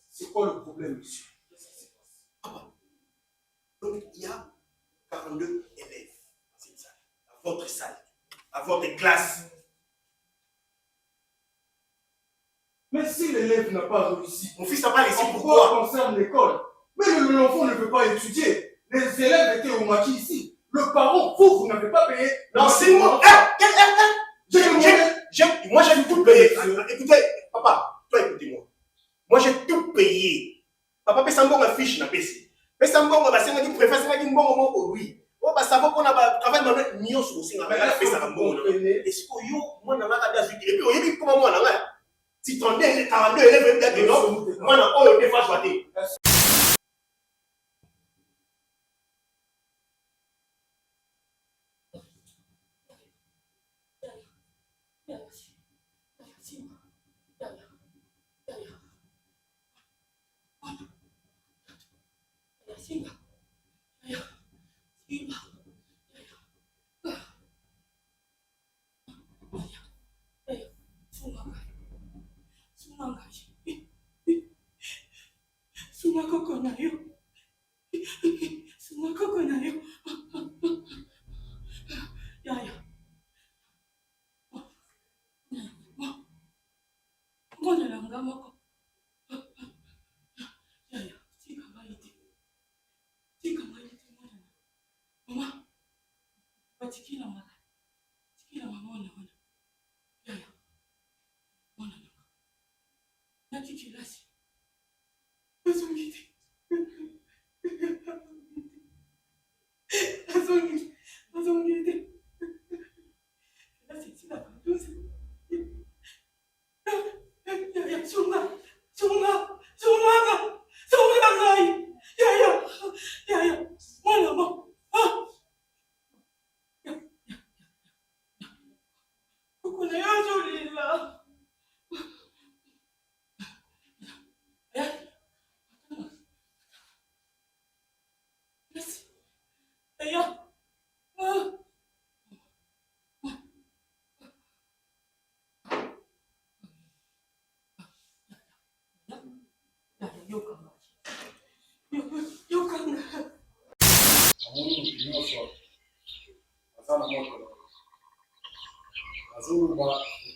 C'est quoi le problème, monsieur? Qu'est-ce qui se passe? Donc, il y a 42 élèves dans cette salle, à votre salle, à votre classe. Mais si l'élève n'a pas réussi, mon fils n'a pas réussi, pourquoi concerne l'école? Mais l'enfant ne veut pas étudier. Les élèves étaient au maquis ici. Le parent, vous n'avez pas payé. Non, c'est moi. Moi, j'ai tout payé. Écoutez, papa, toi, écoutez-moi. Moi, j'ai tout payé. Papa, paye ça bon ma fiche, n'a pas ici. Paye ça bon ma c'est moi qui préfère, c'est moi qui bon moment pour lui. Oh, bah, ça va qu'on a travaillé dans le million sur aussi. On a fait ça bon. Est-ce que moi, on a pas d'azur. Et puis, on y dit comment moi, on a si 32 élèves, moi, on a été fâché.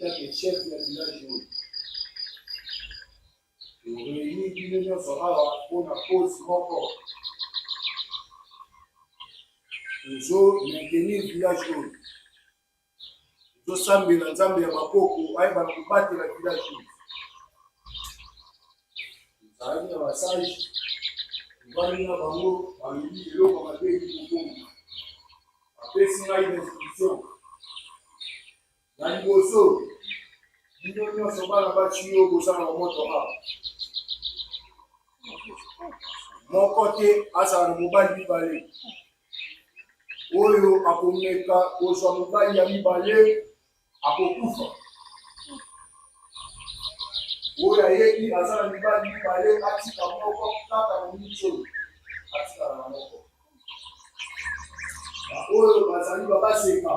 Peut-être chef de village. Nous réunissons pour la pause encore. Nous allons maintenir le village. Nous allons samber dans Zambie à Bakoko, à battre le village. Nous allons dans la salle. Nous allons dans la bango, à l'île, et l'eau, à la paix du Congo. Après, c'est une institution. Na liboso bino nyonso bana bati yo kozala na moto a moko te azala na mobali mibale oyo akomeka kozwa mobali ya mibale akokufa oyo ayeki aza na mibali mibale atika moko kaka na miso atikala na moko oyo bazali babaseka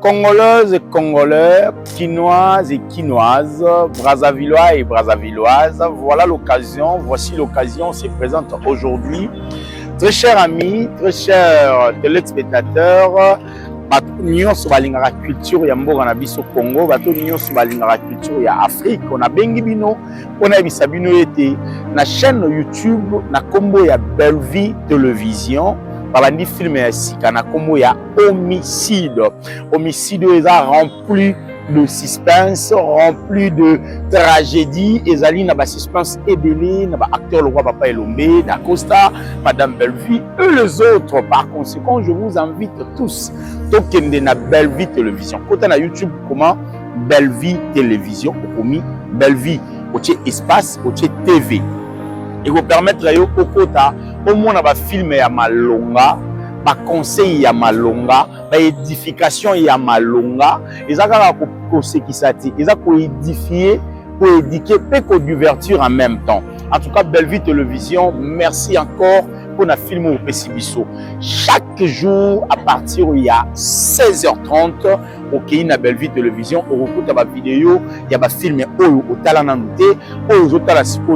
Congolaises et Congolais, Quinoises et Quinoises, Brazzavillois et Brazzavilloises, voici l'occasion se présente aujourd'hui. Très chers amis, très chers téléspectateurs, nous sommes dans la culture ya mboka na biso Congo, nous sommes dans la culture ya Afrique. On a bengi bino, on a bisabino été na chaîne YouTube na kombo ya Belle Vie Télévision. Babandi film ya sika na kombo ya Homicide. Homicide est rempli de suspense, rempli de tragédie. Ezali na ba suspense ebele, na ba acteur le roi Papa Elombe, Dacosta, Madame Bellevie et les autres. Par conséquent, je vous invite tous tokende na Belle Vie Télévision. Côté na YouTube comment Belle Vie Télévision, okomi Belle Vie, otie espace, otie TV. Et vous permettre yo okota au moins ba film ya malonga, ba conseil ya malonga, ba édification ya malonga, ezaka ko sekisati, ezaka ko édifier, ko éduquer, pe ko divertir en même temps. En tout cas, Belle Vie Télévision, merci encore pour la film au Pessibiso. Chaque jour, à partir il y a 16h30, au Kenya Bellevue Télévision, au recours de la vidéo, il y a des films au Talanante, aux autres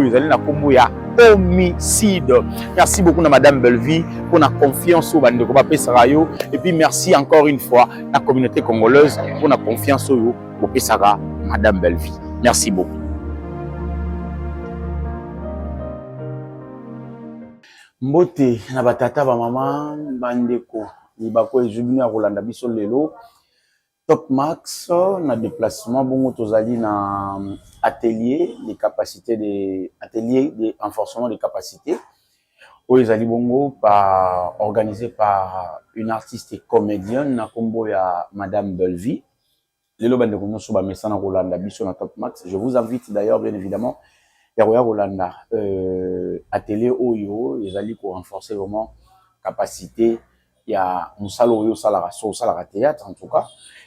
ils allaient na combo ya homicide. Merci beaucoup à Madame Bellevue pour la confiance au Bandeko Pesarayo. Et puis merci encore une fois à la communauté congolaise pour la confiance au Pesara, Madame Bellevue. Merci beaucoup. Mbote na batata ba mama bandeko libako ezubini ya kolanda biso lelo Top Max na déplacement bongo tozali na atelier des capacités des ateliers de renforcement des capacités où ezali bongo organisé par une artiste et comédienne na kombo ya Madame Bellevue lelo bandeko nyonso ba mesana kolanda biso na Top Max. Je vous invite d'ailleurs bien évidemment Yaroya Rolanda, atelier Oyo, ils allaient pour renforcer vraiment capacité. Il y a Moussalo Oyo Salara, Salara Théâtre en tout cas,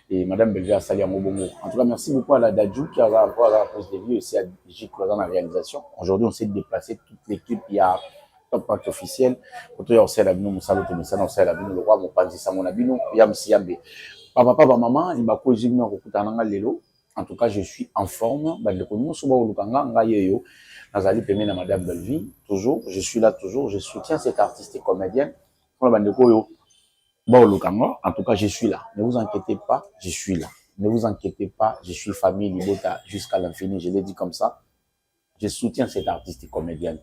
et Madame Bellevue a sali en Mobongo. En tout cas, merci beaucoup à la Dadjou qui a encore la pose des vues et à J. dans la réalisation. Aujourd'hui, on s'est déplacé toute l'équipe. Il y a Top Max officiel. Quand il y a aussi la Bino Moussalo Témissana, aussi la Bino le roi, mon panzi Samona Bino, Yam Siambe. Papa, maman, il m'a causé une recoutana lelo. En tout cas, je suis en forme. Madame Bellevue, toujours. Je suis là toujours. Je soutiens cette artiste et comédienne. En tout cas, je suis là. Ne vous inquiétez pas, je suis là. Ne vous inquiétez pas, je suis famille Libota jusqu'à l'infini. Je l'ai dit comme ça. Je soutiens cette artiste et comédienne.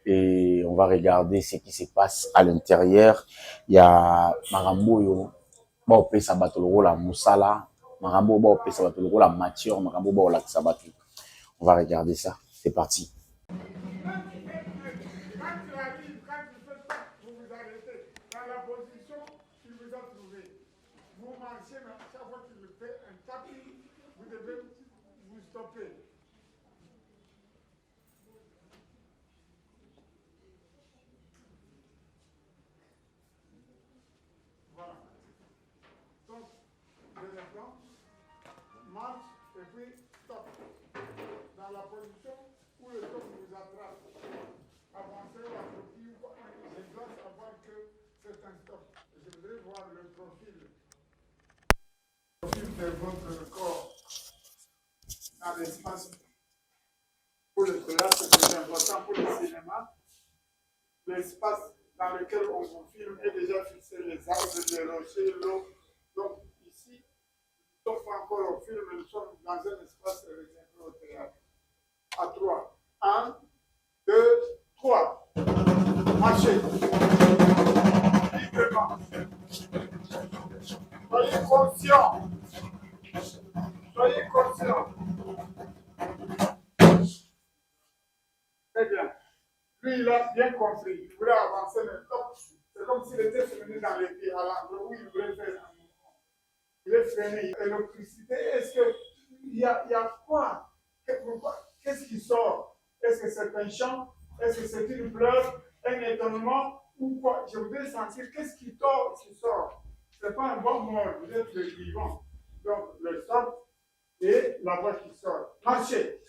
Et on va regarder ce qui se passe à l'intérieur. Il y a Marambo, la Moussala. On va regarder ça. C'est parti. Quand tu arrives, quand tu fais pas, vous vous arrêtez. Dans la position, il vous a trouvé. Vous marchez, mais chaque fois qu'il fait un tapis, vous devez vous stopper. Voilà. Donc, deuxième plan, marche et puis stop. Dans la position où le top vous attrape. Avancez la copie, je dois savoir que c'est un stop. Je voudrais voir le profil. Le profil de votre corps dans l'espace. Pour le théâtre, c'est important pour le cinéma. L'espace dans lequel on vous filme est déjà fixé, les arbres, les rochers, l'eau. Donc ici, sauf encore au film, nous sommes dans un espace réservé au théâtre. À 3. 1, 2, 3. Marchez. Librement. Soyez conscient. Soyez conscient. Très bien. Lui, il a bien compris. Il voulait avancer, mais top. C'est comme s'il était freiné dans les pieds à l'endroit où il voulait faire un mouvement. Il est freiné. L'électricité, est-ce qu'il y a quoi? Qu'est-ce qui sort? Est-ce que c'est un chant? Est-ce que c'est une pleure? Un étonnement? Ou quoi? Je voudrais sentir qu'est-ce qui sort? Ce n'est pas un bon mot, vous êtes le vivant. Donc, le stop et la voix qui sort. Marchez.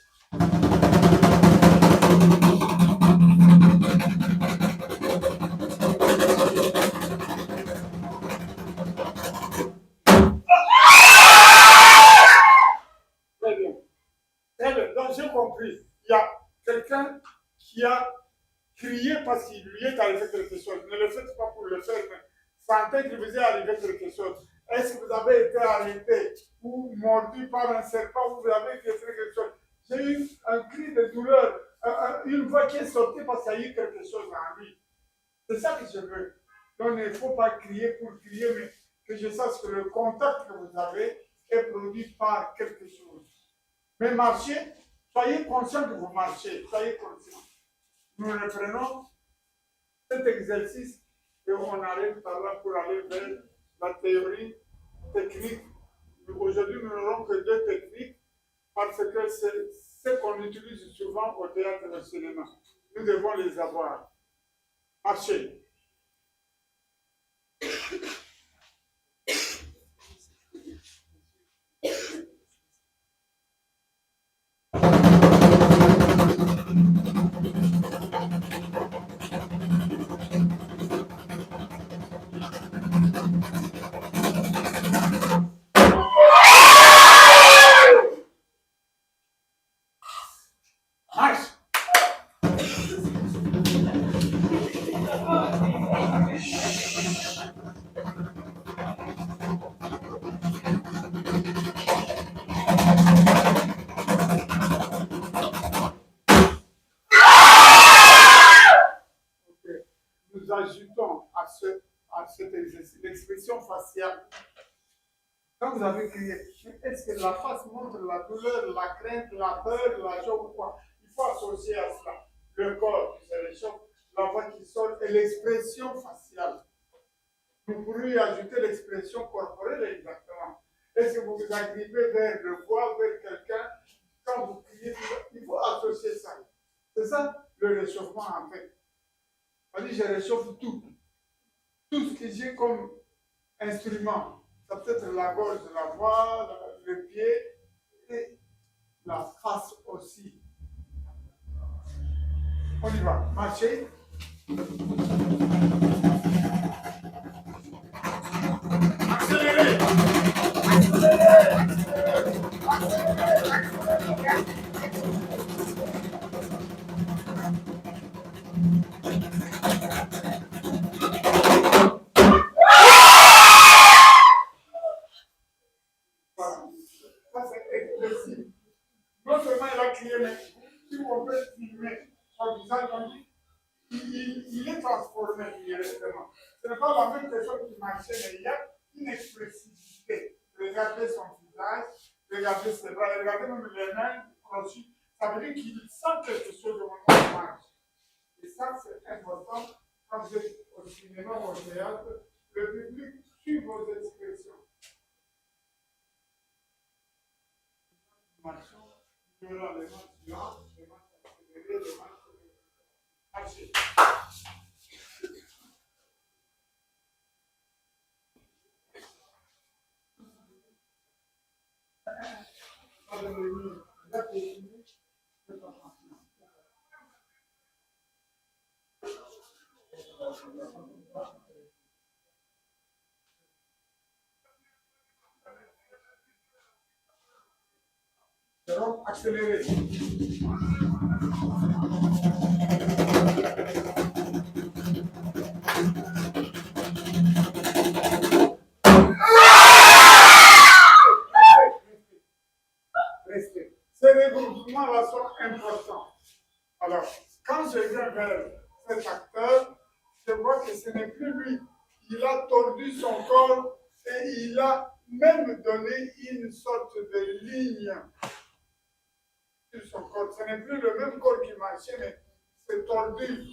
Très bien. Très bien. Donc, j'ai compris. Il y a quelqu'un qui a crié parce qu'il lui est arrivé quelque chose. Ne le faites pas pour le faire, mais sentez qu'il vous est arrivé quelque chose. Est-ce que vous avez été arrêté ou mordu par un serpent ou vous avez fait quelque chose? J'ai eu un cri de douleur, une voix qui est sortie parce qu'il y a eu quelque chose en lui. C'est ça que je veux. Donc, il ne faut pas crier pour crier, mais que je sache que le contact que vous avez est produit par quelque chose. Mais marchez. Soyez conscient que vous marchez, soyez conscient. Nous reprenons cet exercice et on arrête par là pour aller vers la théorie technique. Aujourd'hui, nous n'aurons que 2 techniques parce que c'est ce qu'on utilise souvent au théâtre et au cinéma. Nous devons les avoir. Marchez. faciale. Quand vous avez crié, est-ce que la face montre la douleur, la crainte, la peur, la joie ou quoi? Il faut associer à cela le corps qui se réchauffe, la voix qui sort et l'expression faciale. Vous pourriez ajouter l'expression corporelle exactement. Est-ce que vous vous agrippez vers le voix, vers quelqu'un? Quand vous criez, il faut associer ça. C'est ça le réchauffement en fait. On dit je réchauffe tout. Tout ce que j'ai comme instrument. Ça peut être la gorge, la voix, le pied et la face aussi. On y va. Marchez. Accélérez. Voilà. Ça c'est expressif. Non seulement il a crié, mais si on peut filmer son visage, on dit il est transformé directement. Ce n'est pas la même personne qui marchait, mais il y a une expressivité. Regardez son visage, regardez ses bras, regardez même les mains crochues. Ça veut dire qu'il sent quelque chose au moment où il marche. Et ça, c'est important quand vous êtes au cinéma ou au théâtre, le public suit vos expressions. Marchons, il y aura les mains suivantes, les mains accélérées, les mains marchez. Donc, accélérer. Restez. Ces regroupements-là sont importants. Alors, quand je viens vers cet acteur, je vois que ce n'est plus lui. Il a tordu son corps et il a même donné une sorte de ligne sur son corps. Ce n'est plus le même corps qui marchait, mais c'est tordu.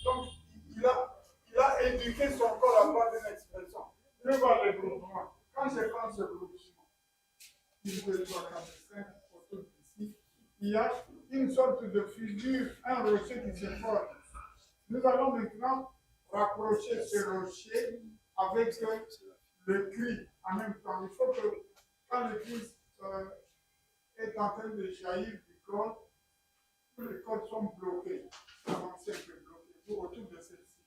Donc, il a éduqué son corps à avoir une expression. Je vois le groupement. Quand je prends ce groupement, 1, 2, 3, 4, 5, autour d'ici, il y a une sorte de figure, un rocher qui se forme. Nous allons maintenant rapprocher ce rocher avec le cri en même temps. Il faut que quand le cri est en train de jaillir du corps, tous les corps sont bloqués. Avancez un peu bloqués. Vous autour de celle-ci.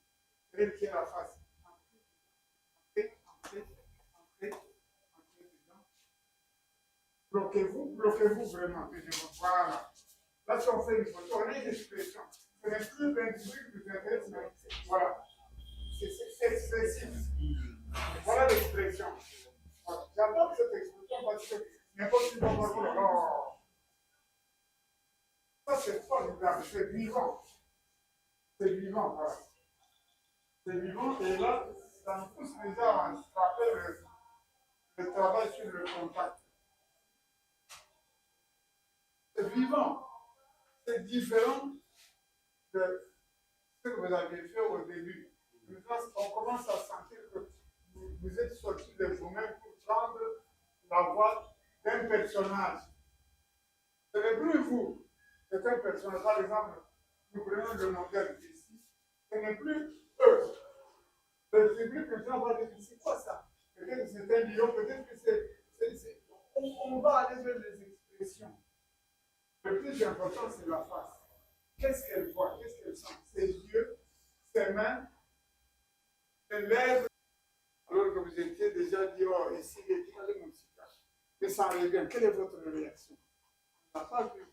Vérifiez la face. Entrez, entrez, entrez, entrez dedans. Bloquez-vous vraiment. Voilà. Là, si on fait une photo, on a une expression. Ce n'est plus l'individu qui vous intéresse, mais voilà. C'est expressif. Voilà l'expression. Voilà. J'adore cette expression parce que n'importe qui va voir. Ça, c'est formidable. C'est vivant. C'est vivant, voilà. C'est vivant, et là, ça me pousse déjà à frapper le travail sur le contact. C'est vivant. C'est différent de ce que vous avez fait au début. Maintenant, on commence à sentir que vous êtes sorti de vous-même pour prendre la voix d'un personnage. Ce n'est plus vous, c'est un personnage. Par exemple, nous prenons le modèle ici, ce n'est plus eux. Le public maintenant va dire, c'est quoi ça? Peut-être que c'est un lion, peut-être que c'est. On va aller vers les expressions. Le plus important, c'est la face. Qu'est-ce qu'elle voit? Qu'est-ce qu'elle sent? Ses yeux, ses mains, ses lèvres. Alors que vous étiez déjà dit, oh, ici, il est allé mon cigare. Mais ça revient. Quelle est votre réaction? On n'a pas vu.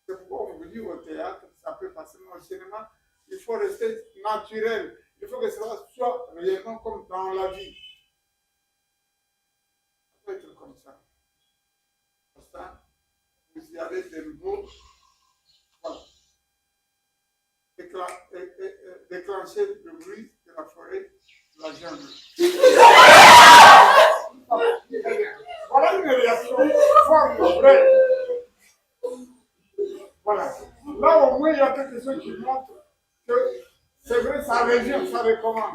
C'est pourquoi on vous dit au théâtre, ça peut passer au cinéma, il faut rester naturel. Il faut que cela soit réellement comme dans la vie. Ça peut être comme ça. Comme ça, vous y allez de nouveau. Voilà. Déclencher le bruit de la forêt la jungle. Voilà une réaction forte, vraie. Voilà. Là, au moins, il y a quelque chose qui montre que c'est vrai, ça revient, ça recommence.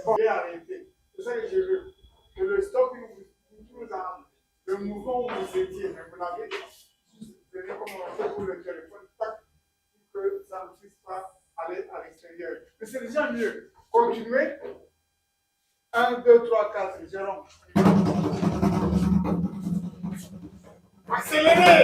Bon, j'ai arrêté. C'est ça que je veux. Que le stop vous trouve dans le mouvement où vous étiez, mais vous l'avez venez comme on fait pour le téléphone, tac, pour que ça ne puisse pas aller à l'extérieur. Mais c'est déjà mieux. Continuez. 1, 2, 3, 4, Jérôme. Accélérez!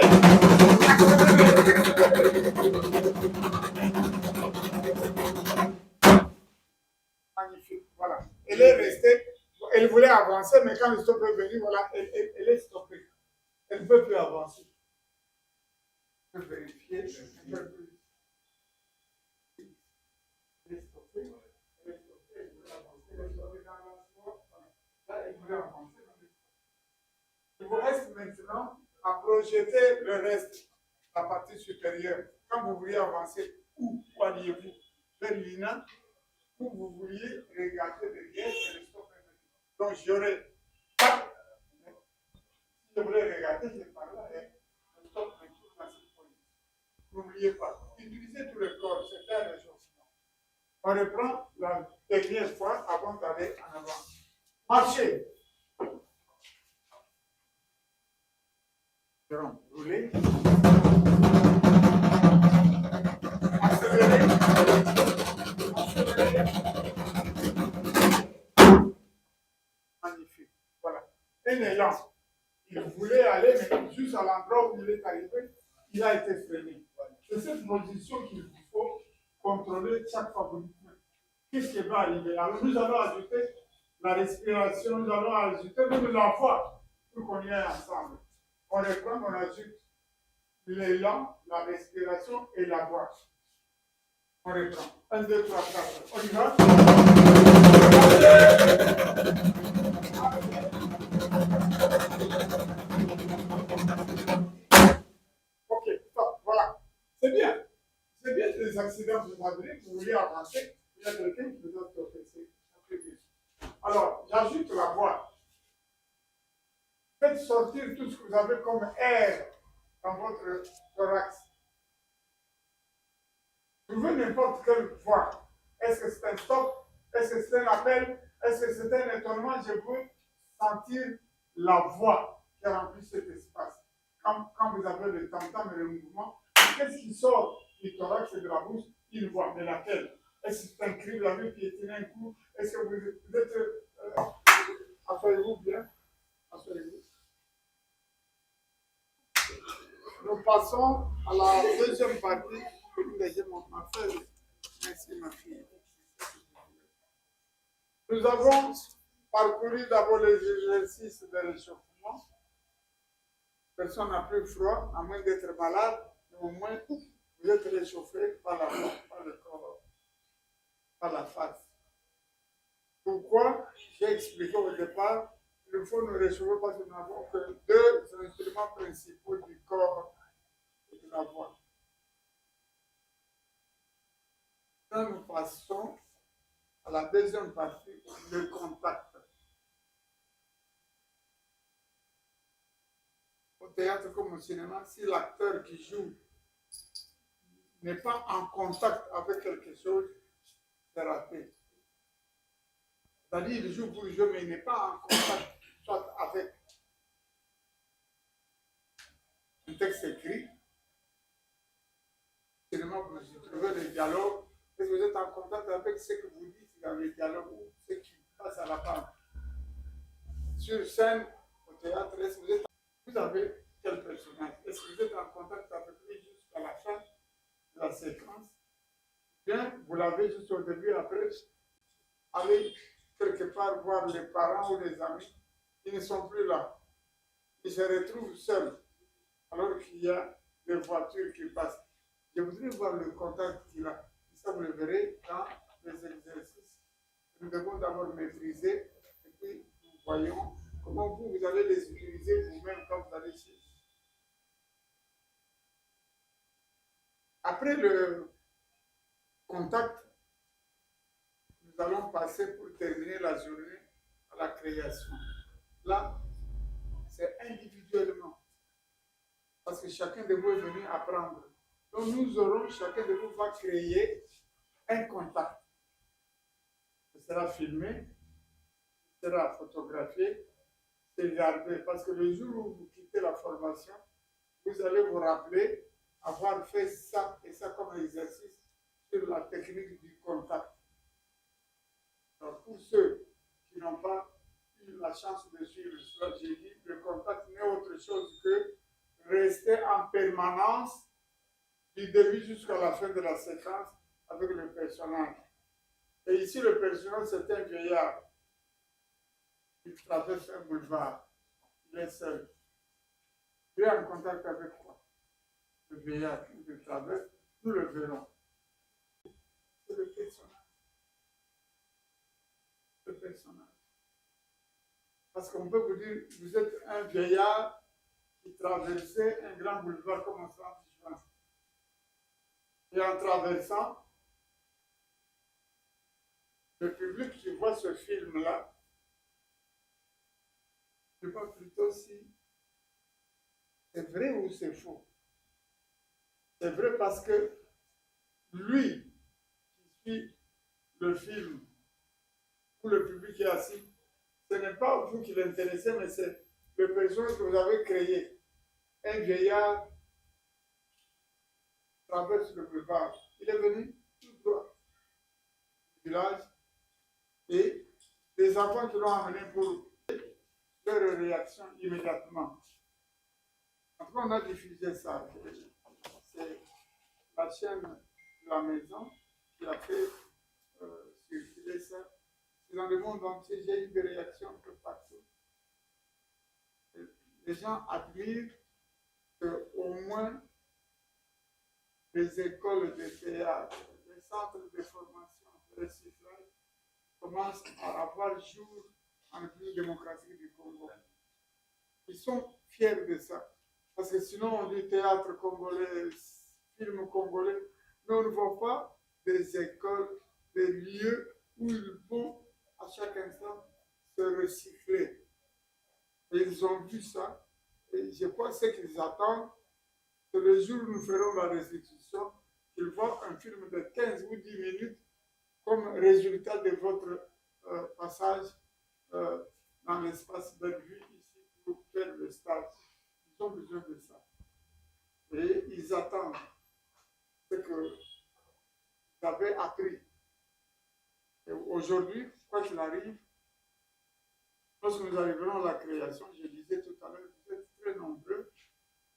Magnifique, voilà. Elle est restée, elle voulait avancer, mais quand le stop est venu, voilà, elle est stoppée. Elle ne peut plus avancer. Je peux vérifier un peu plus. Elle est stoppée, elle est stoppée, elle voulait avancer, elle est stoppée dans l'avancement. Là, elle voulait avancer. Il vous reste maintenant à projeter le reste, la partie supérieure. Quand vous vouliez avancer, où alliez-vous? Vers l'INA, où vous vouliez regarder derrière et le stop. Donc j'aurais pas. Si je voulais regarder, je par là et le stop me trouve dans cette position. N'oubliez pas, utilisez tout le corps, c'est un réchauffement. On reprend la dernière fois avant d'aller en avant. Marchez. Jérôme, roulez. Accélérez. Accélérez. Magnifique. Voilà. Un élan. Il voulait aller, mais juste à l'endroit où il est arrivé, il a été freiné. C'est cette position qu'il vous faut contrôler chaque fois que vous dites. Qu'est-ce qui va arriver? Alors nous allons ajouter la respiration, nous allons ajouter même la voix pour qu'on y aille ensemble. On reprend, on ajoute l'élan, la respiration et la voix. On reprend. 1, 2, 3, 4. On y va? Ok, stop, voilà. C'est bien. C'est bien que les accidents vous arrivent, vous voulez avancer, il y a quelqu'un qui vous a stoppé. Alors, j'ajoute la voix. Faites sortir tout ce que vous avez comme air dans votre thorax. Trouvez n'importe quelle voix. Est-ce que c'est un stop? Est-ce que c'est un appel? Est-ce que c'est un étonnement? Je veux sentir la voix qui remplit cet espace. Quand vous avez le tam-tam et le mouvement, qu'est-ce qui sort du thorax et de la bouche? Une voix, mais laquelle? Est-ce que c'est un cri? Vous avez piétiné un coup? Est-ce que vous êtes... Asseyez-vous bien. Asseyez-vous. Nous passons à la deuxième partie. Ma fille. Merci, ma fille. Nous avons parcouru d'abord les exercices de réchauffement. Personne n'a plus froid, à moins d'être malade, mais au moins vous êtes réchauffé par la voix, par le corps, par la face. Pourquoi? J'ai expliqué au départ, il faut nous réchauffer parce que nous n'avons que deux instruments principaux du corps et de la voix. Quand nous passons à la deuxième partie, le contact. Au théâtre comme au cinéma, si l'acteur qui joue n'est pas en contact avec quelque chose, c'est raté. C'est-à-dire qu'il joue pour jouer, mais il n'est pas en contact soit avec un texte écrit. Au cinéma, vous trouvez les dialogues. Est-ce que vous êtes en contact avec ce que vous dites dans les dialogues ou ce qui passe à la fin? Sur scène, au théâtre, est-ce que vous avez quel personnage? Est-ce que vous êtes en contact avec lui jusqu'à la fin de la séquence? Bien, vous l'avez juste au début, après, allez quelque part voir les parents ou les amis, ils ne sont plus là. Ils se retrouvent seuls, alors qu'il y a des voitures qui passent. Je voudrais voir le contact qu'il a. Ça, vous le verrez dans les exercices. Nous devons d'abord maîtriser, et puis nous voyons comment vous allez les utiliser vous-même quand vous allez chez vous. Après le contact, nous nous allons passer pour terminer la journée à la création. Là, c'est individuellement. Parce que chacun de vous est venu apprendre. Donc nous aurons, chacun de vous va créer un contact. Ce sera filmé, ce sera photographié, c'est gardé. Parce que le jour où vous quittez la formation, vous allez vous rappeler avoir fait ça et ça comme exercice sur la technique du contact. Alors pour ceux qui n'ont pas eu la chance de suivre cela, j'ai dit, le contact n'est autre chose que rester en permanence du début jusqu'à la fin de la séquence avec le personnage. Et ici, le personnage, c'est un vieillard. Il traverse un boulevard. Il est seul. Il est en contact avec quoi? Le vieillard qui le traverse, nous le verrons. C'est le personnage. Le personnage. Parce qu'on peut vous dire, vous êtes un vieillard qui traversait un grand boulevard comme on s'en juin. Et en traversant, le public qui voit ce film-là, je vois plutôt si c'est vrai ou c'est faux. C'est vrai parce que lui qui suit le film, ou le public qui est assis, ce n'est pas vous qui l'intéressez, mais c'est le personnage que vous avez créé. Un vieillard traverse le boulevard. Il est venu tout droit du village et les enfants qui l'ont amené pour leur réaction immédiatement. En tout cas, on a diffusé ça. C'est la chaîne de la maison qui a fait circuler ça. C'est dans le monde entier, j'ai eu des réactions un peu partout. Les gens admirent qu'au moins les écoles de théâtre, les centres de formation, de recyclage commencent à avoir jour en République démocratique du Congo. Ils sont fiers de ça. Parce que sinon on dit théâtre congolais, film congolais, mais on ne voit pas des écoles, des lieux où ils vont à chaque instant se recycler. Et ils ont vu ça. Et je crois que ce qu'ils attendent, c'est le jour où nous ferons la restitution, qu'ils voient un film de 15 ou 10 minutes comme résultat de votre passage dans l'espace Bellevue ici pour faire le stage. Ils ont besoin de ça. Et ils attendent ce que vous avez appris. Et aujourd'hui, quoi qu'il arrive, lorsque nous arriverons à la création, je disais tout à l'heure, vous êtes très nombreux,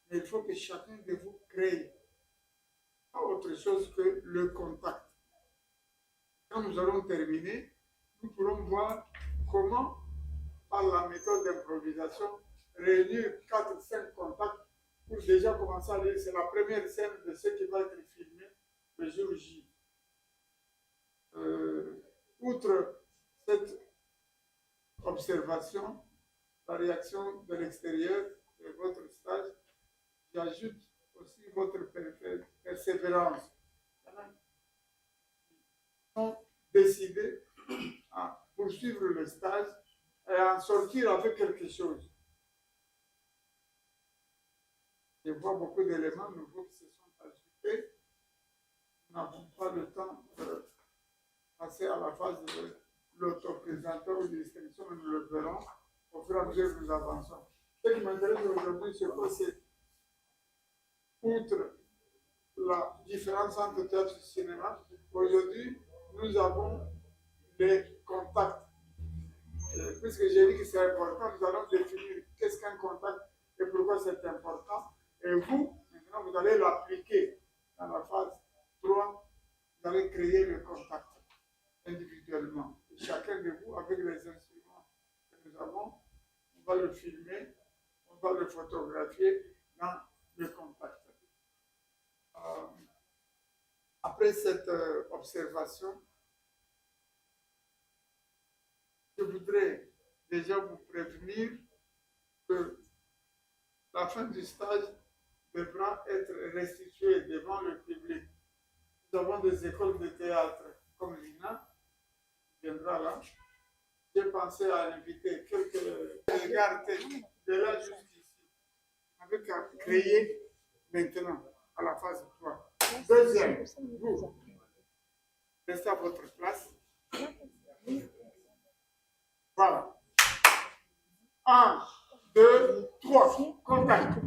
mais il faut que chacun de vous crée pas autre chose que le contact. Quand nous aurons terminé, nous pourrons voir comment, par la méthode d'improvisation, réunir 4-5 contacts pour déjà commencer à lire. C'est la première scène de ce qui va être filmé le jour J. Outre cette observation, la réaction de l'extérieur de votre stage, j'ajoute aussi votre persévérance. Ils ont décidé à poursuivre le stage et à en sortir avec quelque chose. Je vois beaucoup d'éléments nouveaux qui se sont ajoutés. Nous n'avons pas le temps de passer à la phase de l'autoprésentation ou de l'extinction, mais nous le verrons au fur et à mesure que nous avançons. Ce qui m'intéresse aujourd'hui, c'est outre la différence entre théâtre et cinéma, aujourd'hui, nous avons des contacts. Puisque j'ai dit que c'est important, nous allons définir qu'est-ce qu'un contact et pourquoi c'est important. Et vous, maintenant, vous allez l'appliquer dans la phase 3, vous allez créer le contact individuellement. Et chacun de vous, avec les instruments que nous avons, on va le filmer, on va le photographier dans le contact. Après cette observation, je voudrais déjà vous prévenir que la fin du stage devra être restituée devant le public. Nous avons des écoles de théâtre comme l'INA, viendra là. J'ai pensé à inviter quelques regarder de là jusqu'ici. Avec à créer maintenant à la phase 3. Deuxième, vous restez à votre place. Voilà. 1, 2, 3. Contact.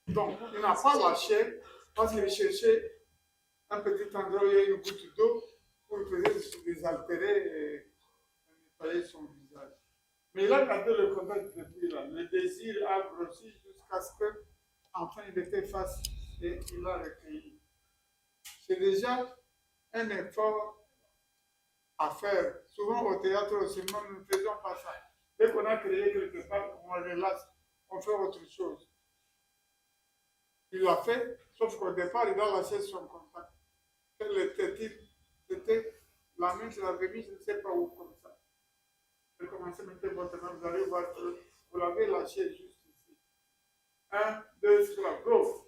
Donc, il n'a pas lâché parce qu'il cherchait un petit endroit où il y a une goutte d'eau pour le faire désaltérer et nettoyer son visage. Mais il a gardé le contact depuis là. Le désir a grossi jusqu'à ce que, enfin, il était face et il a recueilli. C'est déjà un effort à faire. Souvent au théâtre, au cinéma, nous ne faisons pas ça. Dès qu'on a créé quelque part, on relaxe, on fait autre chose. Il l'a fait, sauf qu'au départ, il a lâché son contact. Quel était-il? C'était la main sur la remise, je ne sais pas où, comme ça. Je commence à mettre votre main, vous allez voir que vous l'avez lâché juste ici. 1, 2, 3, go!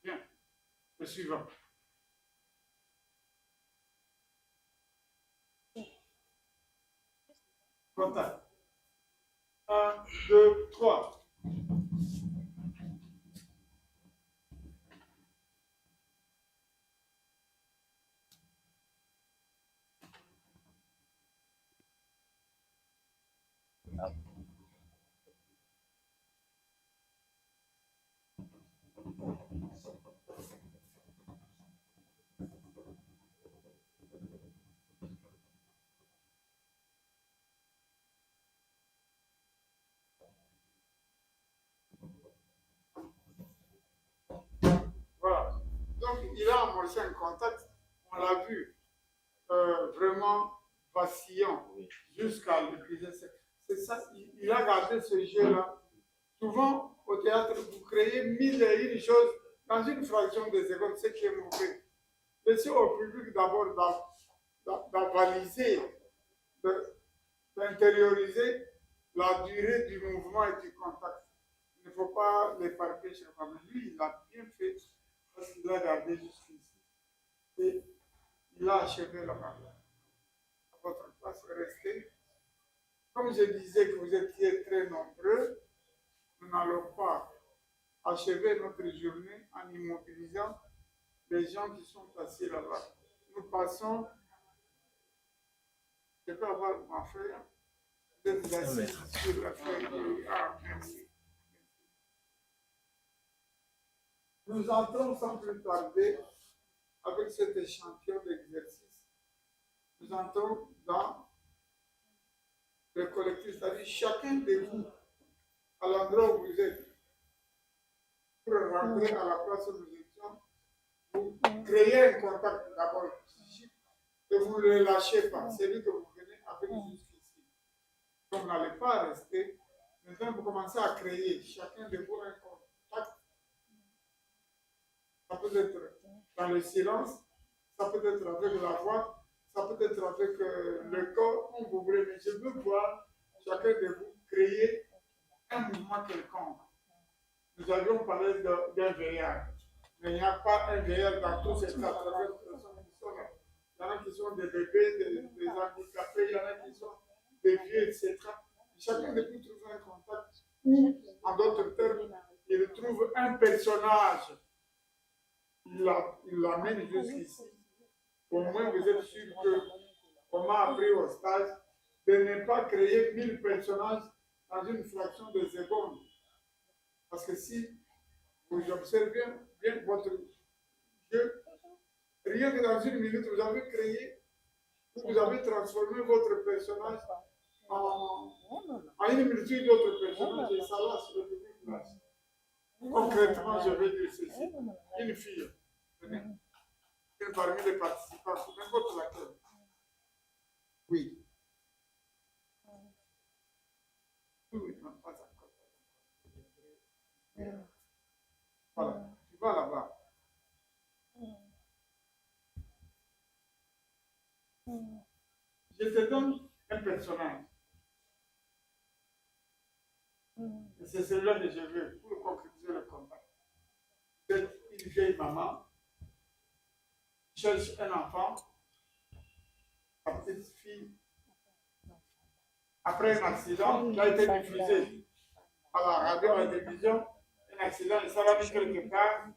Bien. Le suivant. Contact. 1, 2, 3. Voilà. Donc, il a amorcé un contact, on l'a vu, vraiment vacillant jusqu'à l'épuiser. C'est ça, il a gardé ce jeu-là. Souvent, au théâtre, vous créez 1000 et une choses dans une fraction de seconde, ce qui est mauvais. Laissez au public d'abord d'avaliser, d'intérioriser la durée du mouvement et du contact. Il ne faut pas l'éparpiller sur la main. Lui, il a bien fait parce qu'il a gardé jusqu'ici. Et il a achevé la main. À votre place, restez. Comme je disais que vous étiez très nombreux, nous n'allons pas achever notre journée en immobilisant les gens qui sont assis là-bas. Nous passons. Je peux avoir ma feuille. Vous êtes assis sur la feuille. Ah, merci. Nous entrons sans plus tarder avec cet échantillon d'exercice. Nous entrons dans le collectif, c'est-à-dire chacun de vous, à l'endroit où vous êtes, pour rentrer à la place où nous étions, vous créez un contact d'abord psychique et vous ne le lâchez pas. C'est lui que vous venez avec jusqu'ici. Donc vous n'allez pas rester. Maintenant, vous commencez à créer chacun de vous un contact. Ça peut être dans le silence, ça peut être avec la voix, ça peut être avec le corps, comme vous voulez. Mais je veux voir chacun de vous créer un mouvement quelconque. Nous avions parlé d'un veillard, mais il n'y a pas un veillard dans tous ces 80 personnes qui sont là. Il y en a qui sont des bébés, des handicapés, il y en a qui sont des vieux, etc. Chacun de vous trouve un contact où, en d'autres termes, il trouve un personnage. Il l'amène jusqu'ici. Au moins, vous êtes sûr qu'on m'a appris au stage de ne pas créer 1000 personnages dans une fraction de seconde. Parce que si Vous observez bien votre jeu. Rien que dans une minute, vous avez créé, vous avez transformé votre personnage en une multitude d'autres personnages et ça là sur le début de place. Concrètement, je vais dire ceci. Une fille, venez, une parmi les participants, n'importe laquelle. Oui. Oui, non, pas encore. Voilà, tu vas là-bas. Je te donne un personnage. Et c'est celui-là que je veux pour concrétiser le combat. Vous êtes une vieille maman qui cherche un enfant, sa petite fille, après un accident qui a été diffusé à la radio, à la télévision, un accident, il s'est mis quelque part,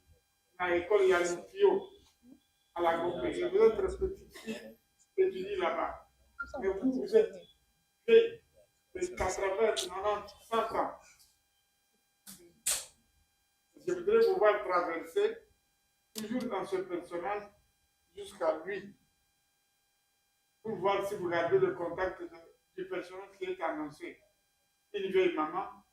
dans l'école, il y a un tuyau à la groupe. Et vous êtes petite fille, étudie là-bas. Mais vous êtes vieille, de 80, 90, 100 ans. Je voudrais pouvoir traverser, toujours dans ce personnage, jusqu'à lui, pour voir si vous gardez le contact du personnage qui est annoncé. Une vieille maman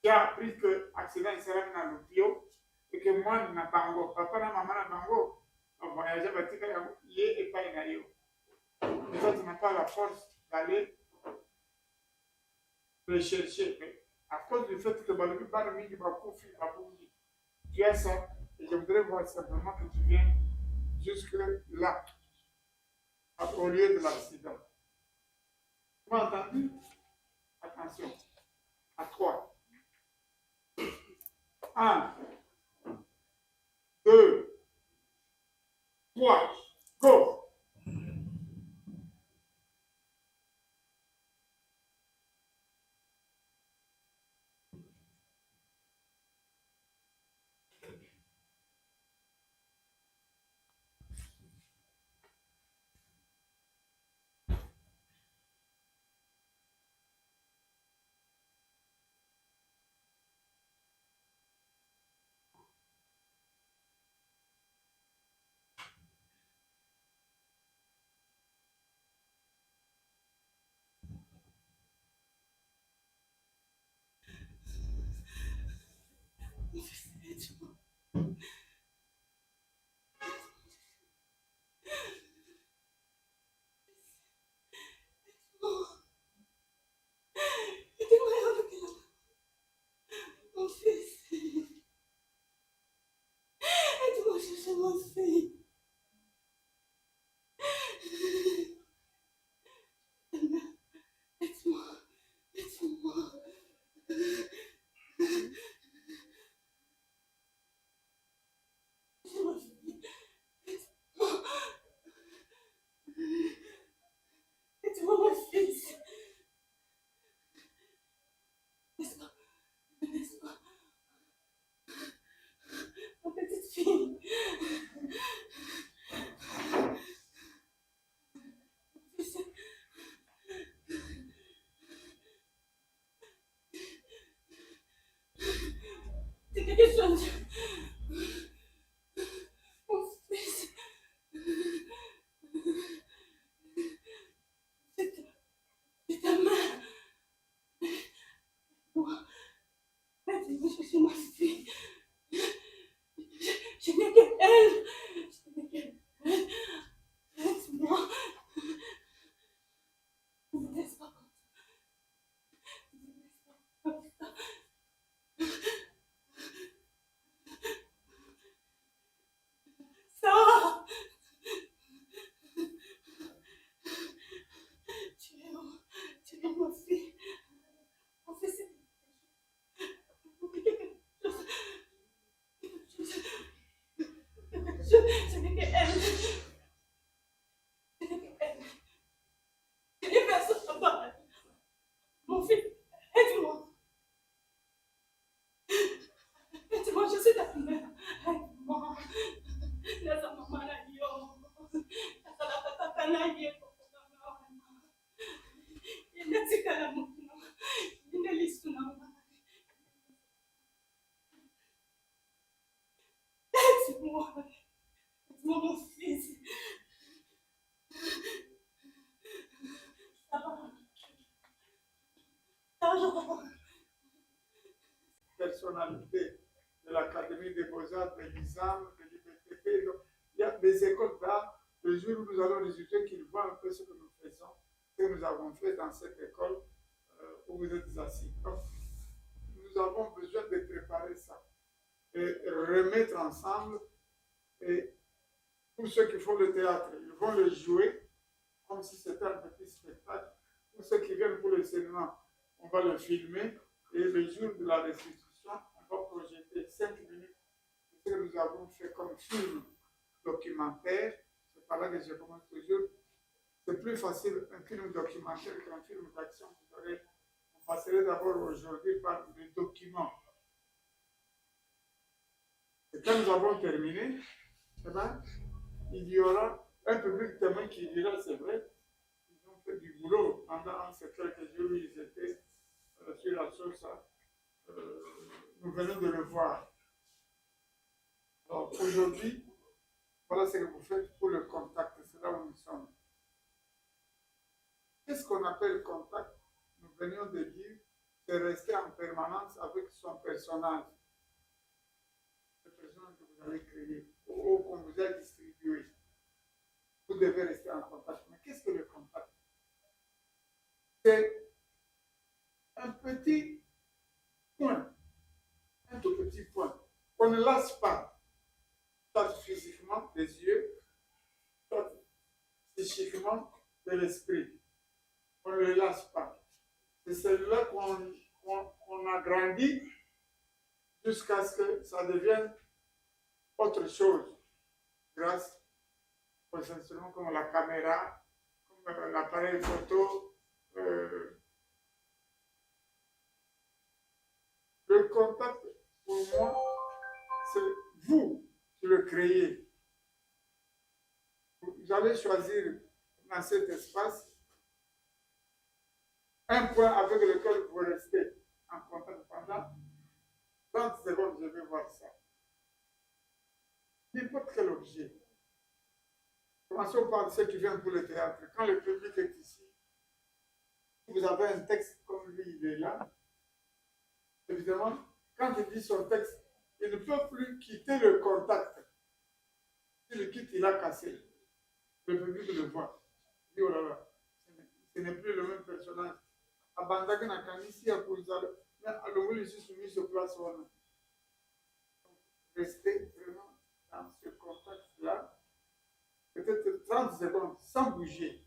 qui a appris que l'accident sera dans le tuyau et que moi, na bango, papa na maman na bango, on voyageait batika yé et pas inayo. Mais toi, tu n'as pas la force d'aller rechercher. Mais à cause du fait que Balobi Barami va confier à Bougi, tu as ça, et je voudrais voir simplement que tu viens jusque là, au lieu de l'accident. Tu m'as entendu? Attention. À 3. 1, 2, 3, go! personnalités de l'Académie des Beaux-Arts, de l'ISAM, de l'IBTP. Donc, il y a des écoles d'art. Le jour où nous allons résulter qu'ils voient un peu ce que nous faisons, ce que nous avons fait dans cette école où vous êtes assis. Donc, nous avons besoin de préparer ça et remettre ensemble. Et pour ceux qui font le théâtre, ils vont le jouer comme si c'était un petit spectacle. Pour ceux qui viennent pour le cinéma, on va le filmer. Et le jour de la restitution, on va projeter 5 minutes de ce que nous avons fait comme film documentaire. C'est par là que je commence toujours. C'est plus facile un film documentaire qu'un film d'action. Vous passerez d'abord aujourd'hui par les documents. Et quand nous avons terminé, eh ben, il y aura un public témoin qui dira, c'est vrai, ils ont fait du boulot pendant ces quelques jours où ils étaient sur la source. Nous venons de le voir. Alors aujourd'hui, voilà ce que vous faites pour le contact. C'est là où nous sommes. Qu'est-ce qu'on appelle contact? Nous venions de dire, c'est rester en permanence avec son personnage. Le personnage que vous avez créé ou qu'on vous a distribué. Vous devez rester en contact. Mais qu'est-ce que le contact? C'est un petit point, un tout petit point. On ne lâche pas, soit physiquement des yeux, soit psychiquement de l'esprit. On ne le lâche pas. C'est celui-là qu'on agrandit jusqu'à ce que ça devienne autre chose, grâce aux instruments comme la caméra, comme l'appareil photo. Le contact, pour moi, c'est vous qui le créez. Vous allez choisir dans cet espace un point avec lequel vous restez en contact pendant 30 secondes. Je vais voir ça. N'importe quel objet. Commençons par ceux qui viennent pour le théâtre. Quand le public est ici, vous avez un texte comme lui, il est là. Évidemment, quand il dit son texte, il ne peut plus quitter le contact. S'il le quitte, il a cassé. Le public le voit. Il dit, oh là là, ce n'est plus le même personnage. Abandaga na kanisi ya kuzala, mais alongoli ici soumis sur place. Restez vraiment dans ce contact-là, peut-être 30 secondes, sans bouger.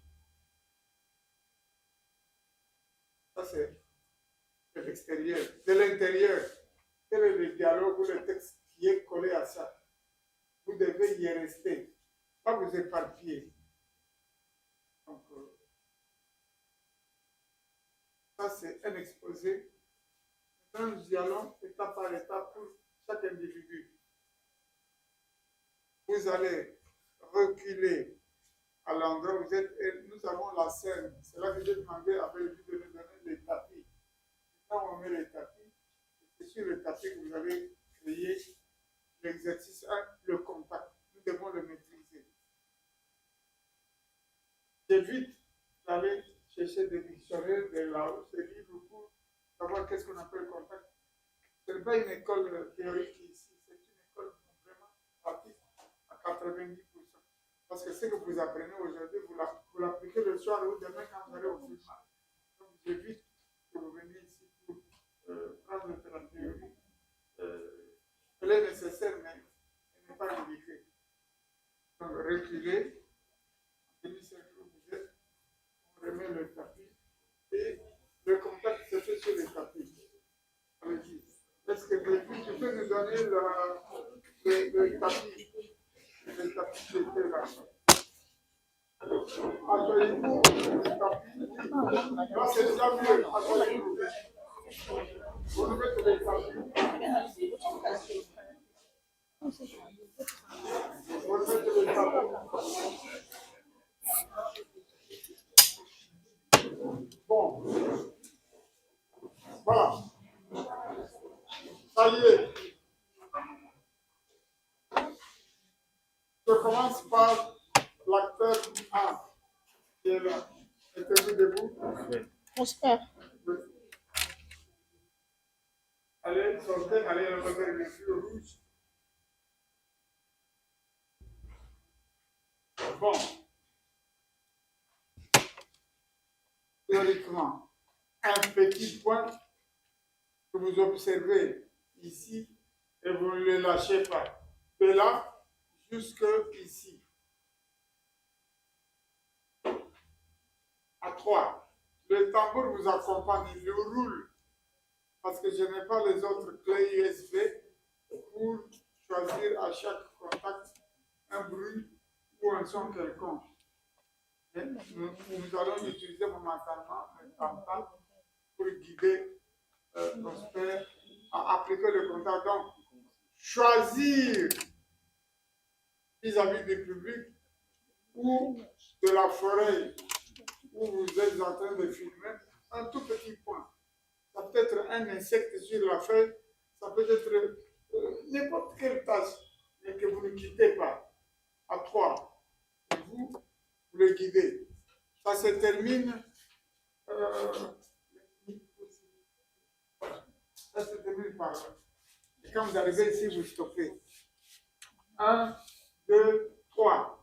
Ça, c'est de l'extérieur. De l'intérieur, quel est le dialogue ou le texte qui est collé à ça? Vous devez y rester, pas vous éparpiller. Donc, ça, c'est un exposé. Maintenant, nous y allons étape par étape pour chaque individu. Vous allez reculer à l'endroit où vous êtes et nous avons la scène. C'est là que j'ai demandé avec lui de nous donner les tapis. Quand on met les tapis, c'est sur le tapis que vous avez créé l'exercice 1, le contact. Nous devons le maîtriser. J'évite d'aller chercher des dictionnaires, des livres pour savoir qu'est-ce qu'on appelle contact. Ce n'est pas une école théorique ici, c'est une école vraiment pratique à 90%. Parce que ce que vous apprenez aujourd'hui, vous l'appliquez le soir ou demain quand vous allez au film. Donc j'évite que vous veniez ici pour prendre de la théorie. Elle est nécessaire, mais elle n'est pas indiquée. Donc reculez, demi-cercle où vous êtes, on remet le tapis et le contact se fait sur le tapis. Allez-y. Est-ce que tu peux nous donner le tapis? Le tapis qui était là. Asseyez-vous, le tapis. Là, c'est déjà mieux. Asseyez-vous. Vous nous mettez les tapis. Vous mettez les tapis. Bon. Voilà. Ça y est. Je commence par l'acteur A qui est là. Êtes-vous debout? Prosper. Oui. Allez, sortez, allez, on va faire le fil rouge. Bon. Théoriquement, un petit point que vous observez ici et vous ne le lâchez pas. De là jusqu'ici. À 3. Le tambour vous accompagne, il roule parce que je n'ai pas les autres clés USB pour choisir à chaque contact un bruit ou un son quelconque. Nous allons utiliser momentanément un tam-tam pour guider Prosper à appliquer le contact. Donc, choisir vis-à-vis du public ou de la forêt où vous êtes en train de filmer un tout petit point. Ça peut être un insecte sur la feuille, ça peut être n'importe quelle tâche, mais que vous ne quittez pas. À 3, vous le guidez. Ça se termine. Ça se termine par là. Et quand vous arrivez ici, vous stoppez. 1, 2, 3.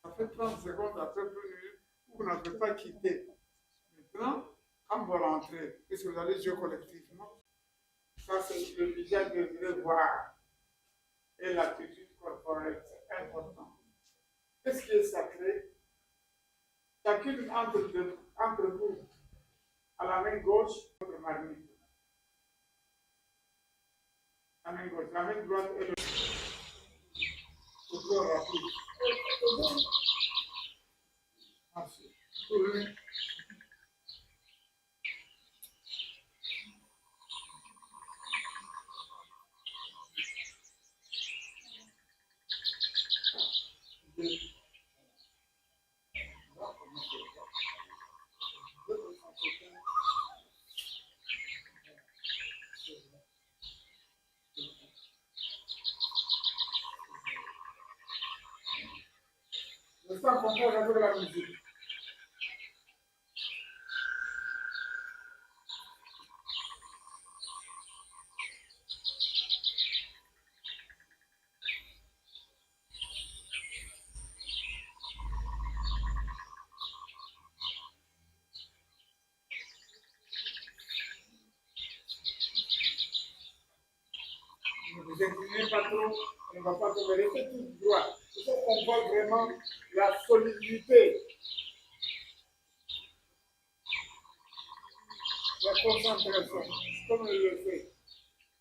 Ça fait 30 secondes après que vous n'avez pas quitté. Maintenant, quand vous rentrez, puisque vous allez jouer collectivement, ça c'est le visage que vous devez voir et l'attitude corporelle, c'est important. Qu'est-ce qui est sacré? Chacune entre vous, à la main gauche, votre marmite. La main gauche, la main droite est le plus rapide. Merci. Tournez. Je sens qu'on peut avec la musique. Ne vous inclinez pas trop, on ne va pas tomber. Restez tout droit. Il faut qu'on voit vraiment la solidité, la concentration, comme il le fait.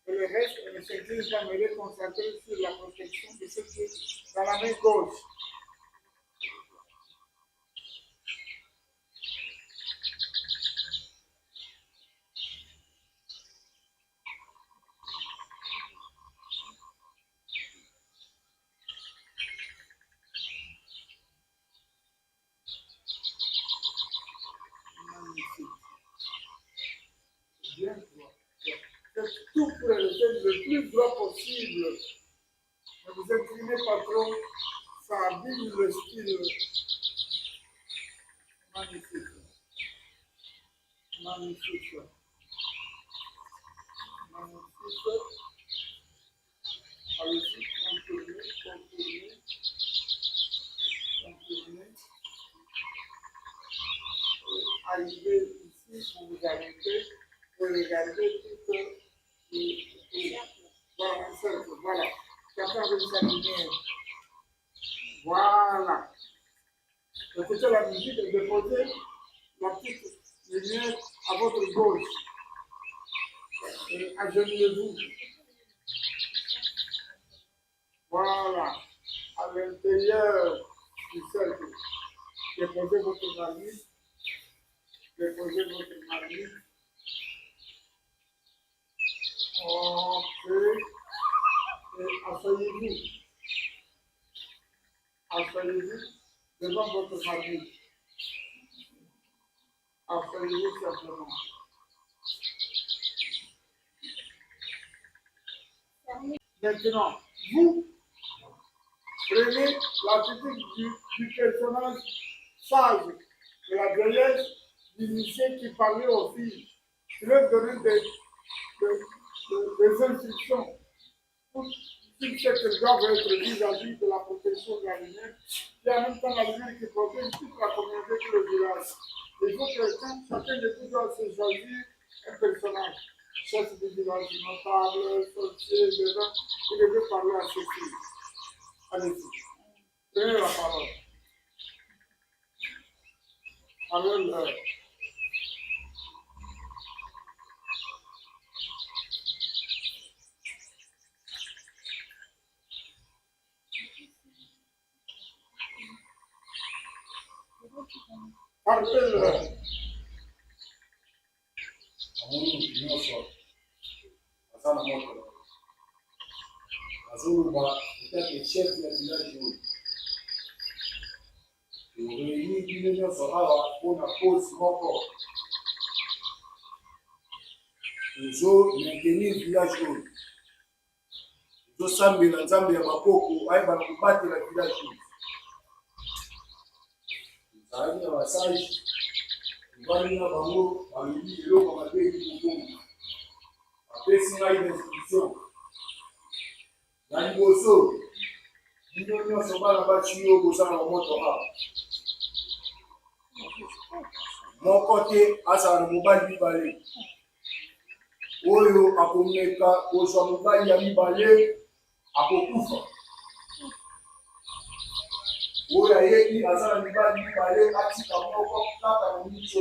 Et le reste, on ne s'incline pas, mais il est concentré sur la protection de ce qui est dans la main gauche. Bien droit. Faites tout pour le faire le plus droit possible. Ne vous inclinez pas trop, ça abîme le style. Magnifique. Magnifique. Allez-y, contournez. Arrivez ici, vous arrêtez, vous regardez tout voilà, un cercle, voilà. Chacun veut sa lumière. Voilà. Écoutez la musique et déposez la petite lumière à votre gauche. Et agenouillez-vous. Voilà. À l'intérieur du cercle. Déposez votre valise. Déposez votre valise. Ok. Et asseyez-vous. Asseyez-vous devant votre valise. Asseyez-vous simplement. Maintenant, vous prenez l'attitude du personnage sage de la vieillesse d'initié qui parlait aux filles. Je leur donnais des instructions pour qu'ils sait qu'elles doivent être vis-à-vis de la protection de la lumière, et en même temps la lumière qui protège toute la communauté, tout le village. Il faut que chacun de vous doit se choisir un personnage. Chef du village, notable, sorcier, devant, vous devez parler à ces filles. Allez-y. Prenez la parole. Alors, parlez-leur. Amoni nyonso aza na moto azoloba etake chef ya village oyo toreuni bino nyonso awa mpona pose moko tozo maintenir village oyo tozosambela nzambe ya bakoko ayebana kobatela village oyo tozalaki na basage tobali na bango balobi eloko mabe ekokoma bapesi ngai d'instruction na liboso bino nyonso bana basi oyo bozala na moto awa moko te azala na mobali mibale oyo akomeka kozwa mobali ya mibale akokufa oyo ayebi aza na mibali mibale atika moko kaka na miso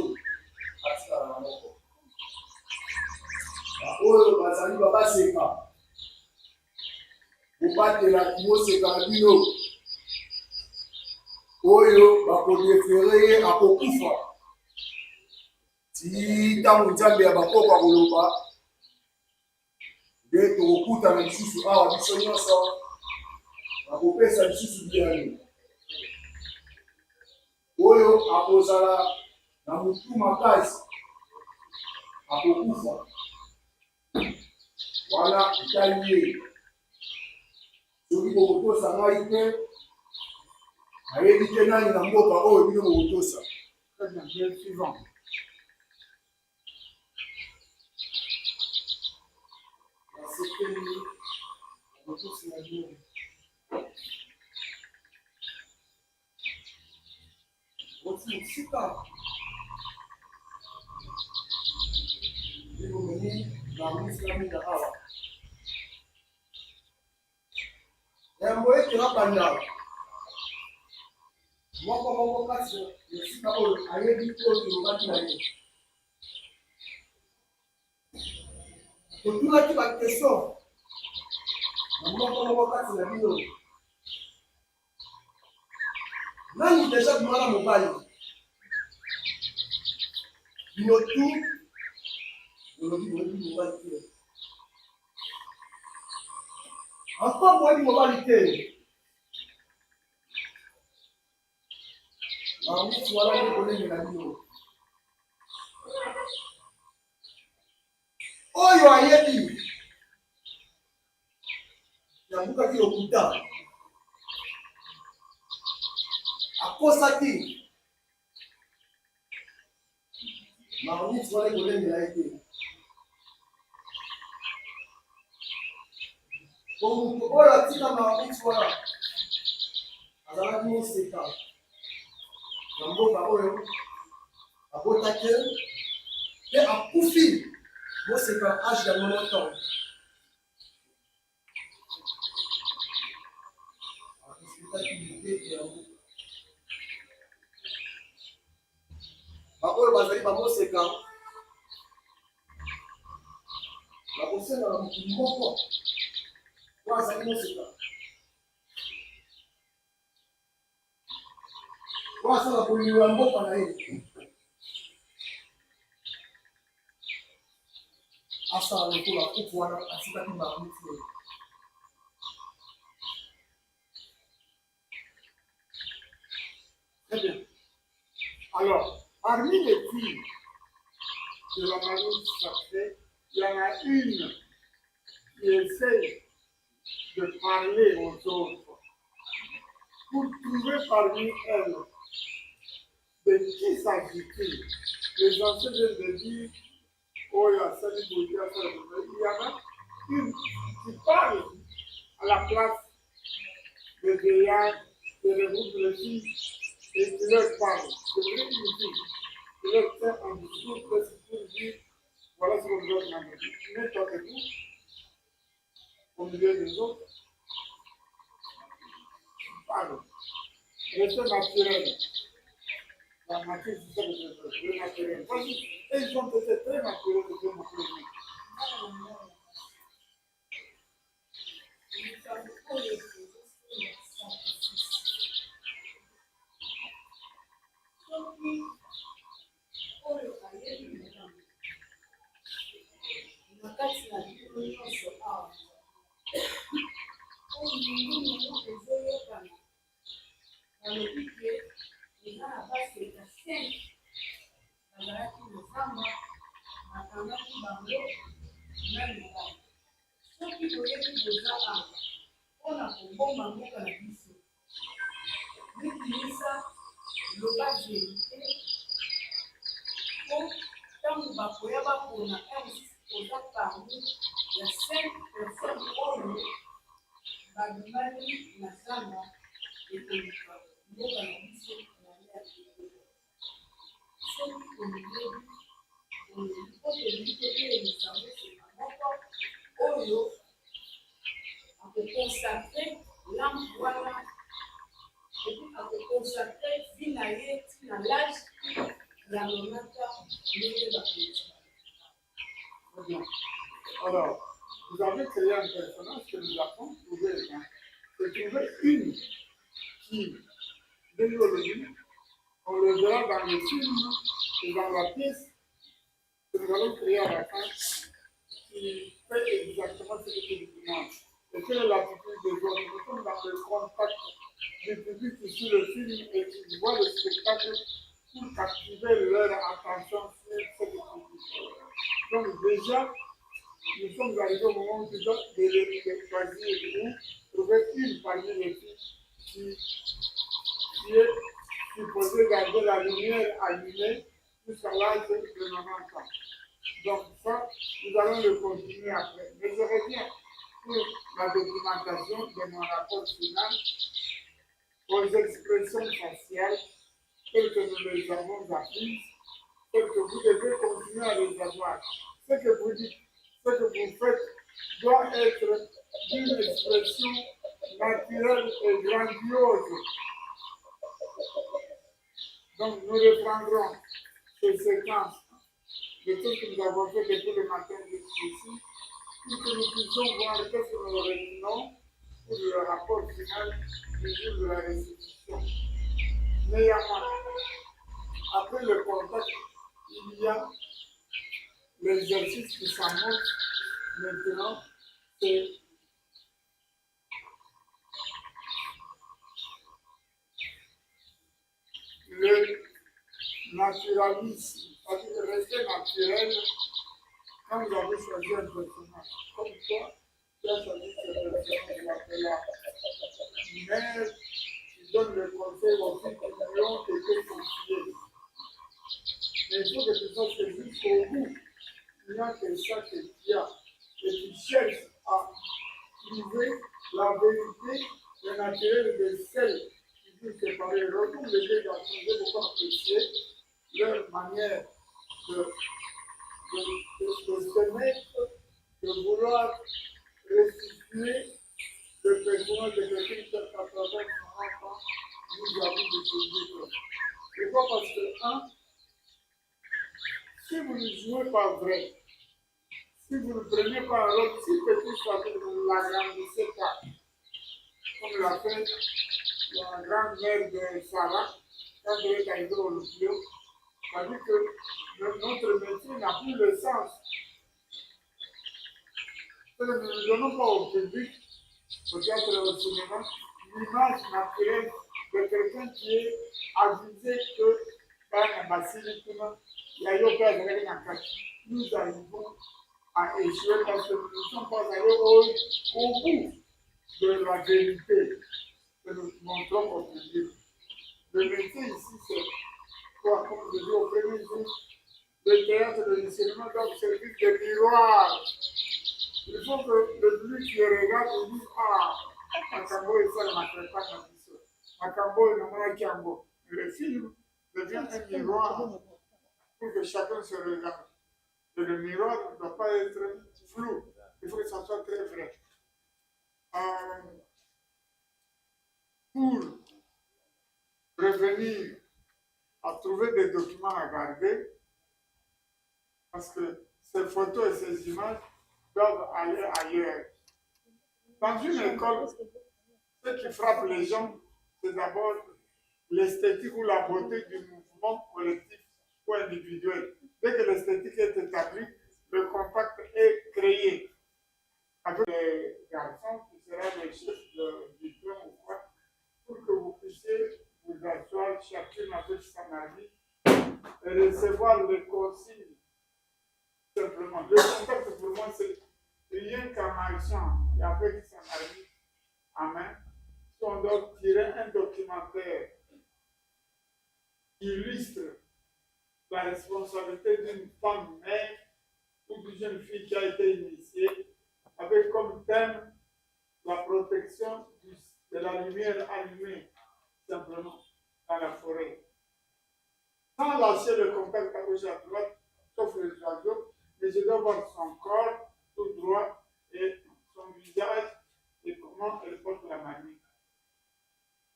atikala na moko oyo bazali babaseka kobatela moseka na bino oyo bakodefere ye akokufa ti ntango nzambe ya bakoko akoloba nde tokokutana lisusu awa biso nyonso bakopesa lisusu biano oyo akozala na motu makasi akokufa wana etali ye soki bokotosa ngai te ayebi te nani na mboka oyo bino bokotosa. Très bien, bien suivant. Osika libomeni na misilami na awa yambo ete babanda moko kasi esika oyo ayebi oyo elobaki na ye totunaki bakestion na moko kasi na bino nani deja bimana mobali bino tu olobi mobali te encore moyebi mobali te bamisi wana nde kolenge na bino oyo ayebi yambukaki lokuta akosaki Marmite, voilà que il a été. Bon, oh la petite marmite, voilà. Alors, on s'est calme. A botake et a poufi. Moi, c'est quand H dans mon temps. Bakolo bazali bamoseka bakoseka na motu moko po azali moseka po asala kolinga mboka na ye asala lokola kuku wana atikaki marmite ye. Très bien. Alors, parmi les filles de la marmite sacrée, il y en a une qui essaie de parler aux autres pour trouver parmi elles de qui s'agit-il. Les anciens viennent de dire, oh, il y a Sali Boudia, il y en a une qui parle à la place des vieillards, qui regroupe les filles et qui leur parle. C'est vrai une fille qui leur fait un discours précis pour dire, voilà ce que vous avez demandé. Mets-toi debout au milieu des autres. Parle. Restez naturel. La nature, c'est ça que je veux. Le naturel. Vas-y. Et ils ont été très naturels de faire ma première. Alors, vous avez créé un personnage que nous avons trouvé. Hein. C'est trouvé une qui, dès aujourd'hui, on le verra dans le film et dans la pièce que nous allons créer à la fin, qui fait exactement ce que tu demandes. Et quelle est l'attitude des autres? Nous sommes dans le contact du public qui suit le film et qui voit le spectacle pour captiver leur attention sur ce que tu dis. Donc déjà, nous sommes arrivés au moment où tu dois choisir ou trouver une parmi les filles qui est supposée garder la lumière allumée jusqu'à l'âge de 90 ans. Donc ça, nous allons le continuer après. Mais je reviens pour la documentation de mon rapport final aux expressions faciales telles que nous les avons apprises, telles que vous devez continuer à les avoir. Ce que vous dites, ce que vous faites doit être d'une expression naturelle et grandiose. Donc nous reprendrons ces séquences de tout ce que nous avons fait depuis le matin jusqu'ici pour que nous puissions voir ce que nous retenons pour le rapport final du jour de la restitution. Néanmoins, après le contact, il y a l'exercice qui s'amorce maintenant, c'est le naturalisme, c'est-à-dire rester naturel quand vous avez choisi un personnage. Comme toi, tu as choisi ce personnage, tu l'appelles là. Mais tu donnes le conseil aussi qui lui ont été confiés. Mais il faut que tu sorte que jusqu'au bout, il n'y a que ça qu'il y a. Et tu cherches à trouver la vérité, le naturel de celle qui dit séparer. Retourne les deux garçons, j'ai beaucoup apprécié leur manière de se mettre, de vouloir restituer le personnage de quelqu'un qui a 80 ans vis-à-vis de ce Dieu. Pourquoi? Parce que, si vous ne jouez pas vrai, si vous ne prenez pas un rôle si petit soit que vous ne l'agrandissez pas, comme l'a fait la grand-mère de Sarah, quand elle est arrivée au Lupio, ça dit que notre métier n'a plus le sens. Nous ne donnons pas au public, peut-être au cinéma, l'image naturelle de quelqu'un qui est avisé que par un basiliquement, il y a eu peur de la nous arrivons à échouer parce que nous ne sommes pas allés au bout de la vérité que nous montrons au public. Le métier ici, c'est quoi? Comme je dis au premier jour, le théâtre de l'enseignement doit servir de miroir. Il faut que le public qui regarde et dise Makambo est ça, ne pas dans l'histoire. Makambo est le Kiambo. Le film devient un miroir pour que chacun se regarde. Et le miroir ne doit pas être flou. Il faut que ça soit très vrai. Pour revenir à trouver des documents à garder, parce que ces photos et ces images doivent aller ailleurs. Dans une école, ce qui frappe les gens, c'est d'abord l'esthétique ou la beauté du mouvement collectif ou individuel. Dès que l'esthétique est établie, le contact est créé avec les garçons qui seront les chefs de diplôme ou quoi, pour que vous puissiez vous asseoir chacune avec sa mari et recevoir les consignes. Simplement. Le contact pour moi, c'est rien qu'en action et avec sa mari en main. Si on doit tirer un documentaire qui illustre la responsabilité d'une femme mère ou d'une jeune fille qui a été initiée, avec comme thème la protection de la lumière allumée, simplement, dans la forêt. Sans lâcher le contact à gauche et à droite, sauf les oiseaux, mais je dois voir son corps tout droit et son visage et comment elle porte la manière.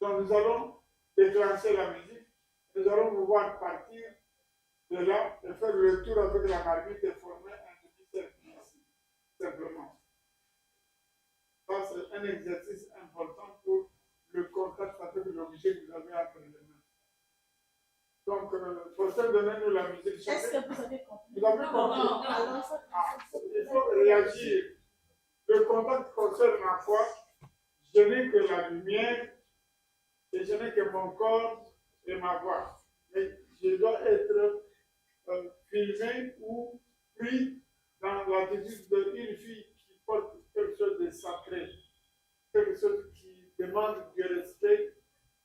Donc nous allons déclencher la musique, nous allons pouvoir partir de là et faire le tour avec la marmite et former un demi-cercle ici, simplement. Ça, c'est un exercice important pour le contact avec l'objet que vous avez entre les mains. Donc, pour ça, donnez-nous la musique. Est-ce que vous avez compris? Vous avez compris? Il faut réagir. Le contact concerne ma foi. Je n'ai que la lumière et je n'ai que mon corps et ma voix. Mais je dois être filmé ou pris dans l'attitude d'une fille qui porte quelque chose de sacré, quelque chose qui demande du respect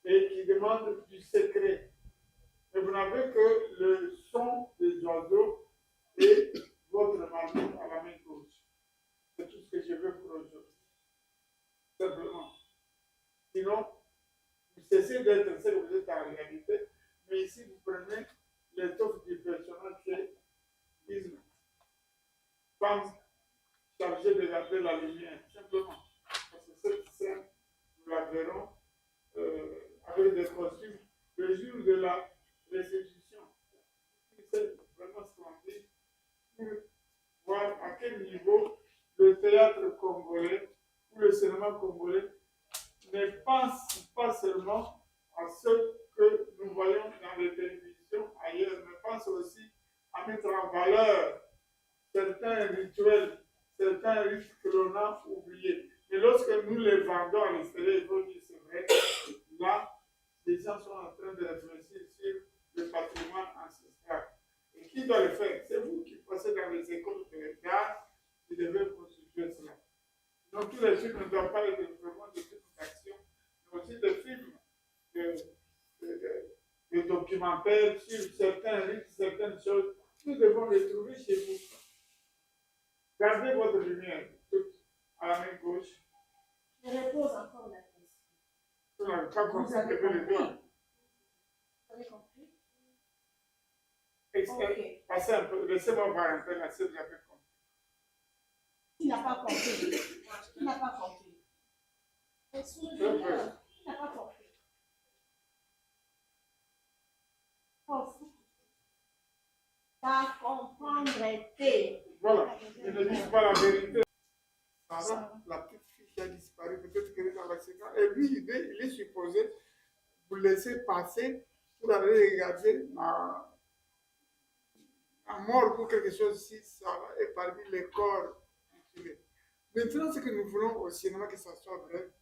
et qui demande du secret. Et vous n'avez que le son des oiseaux et votre marmite à la main gauche. C'est tout ce que je veux pour aujourd'hui. Simplement. Sinon, vous cessez d'être ce que vous êtes en réalité, mais ici vous prenez l'étoffe du personnage qui est une femme chargée de garder la lumière, simplement. Parce que cette scène, nous la verrons avec des costumes le jour de la restitution. C'est vraiment ce qu'on dit pour voir à quel niveau le théâtre congolais ou le cinéma congolais ne pense pas seulement à ce que nous voyons dans les télévisions ailleurs, mais pense aussi à mettre en valeur certains rituels, certains rites que l'on a oubliés. Et lorsque nous les vendons à l'extérieur, il faut dire c'est vrai, là, les gens sont en train de réfléchir sur le patrimoine ancestral. Et qui doit le faire? C'est vous qui passez dans les écoles de l'art qui devez constituer cela. Donc tous les films ne doivent pas être vraiment des films d'action, mais aussi des films de documentaires sur certains rites, certaines choses Nous devons les trouver chez vous. Gardez votre lumière toute à la main gauche. Je repose encore la question. Vous n'avez pas compris, Vous avez levez le doigt. compris? Vous avez compris? Ok. Passez un peu, laissez-moi voir un peu là, si vous avez compris. Qui n'a pas compris? Qui n'a pas compris? Soulevez-le. Qui n'a pas compris? Pas comprendre était. Voilà, ils ne disent pas la vérité. Sarah, la petite fille qui a disparu, peut-être qu'elle est dans l'accident. Et lui, il est supposé vous laisser passer pour aller regarder la mort ou quelque chose si Sarah est parmi les corps mutilés. Maintenant, ce que nous voulons au cinéma, que ça soit vrai,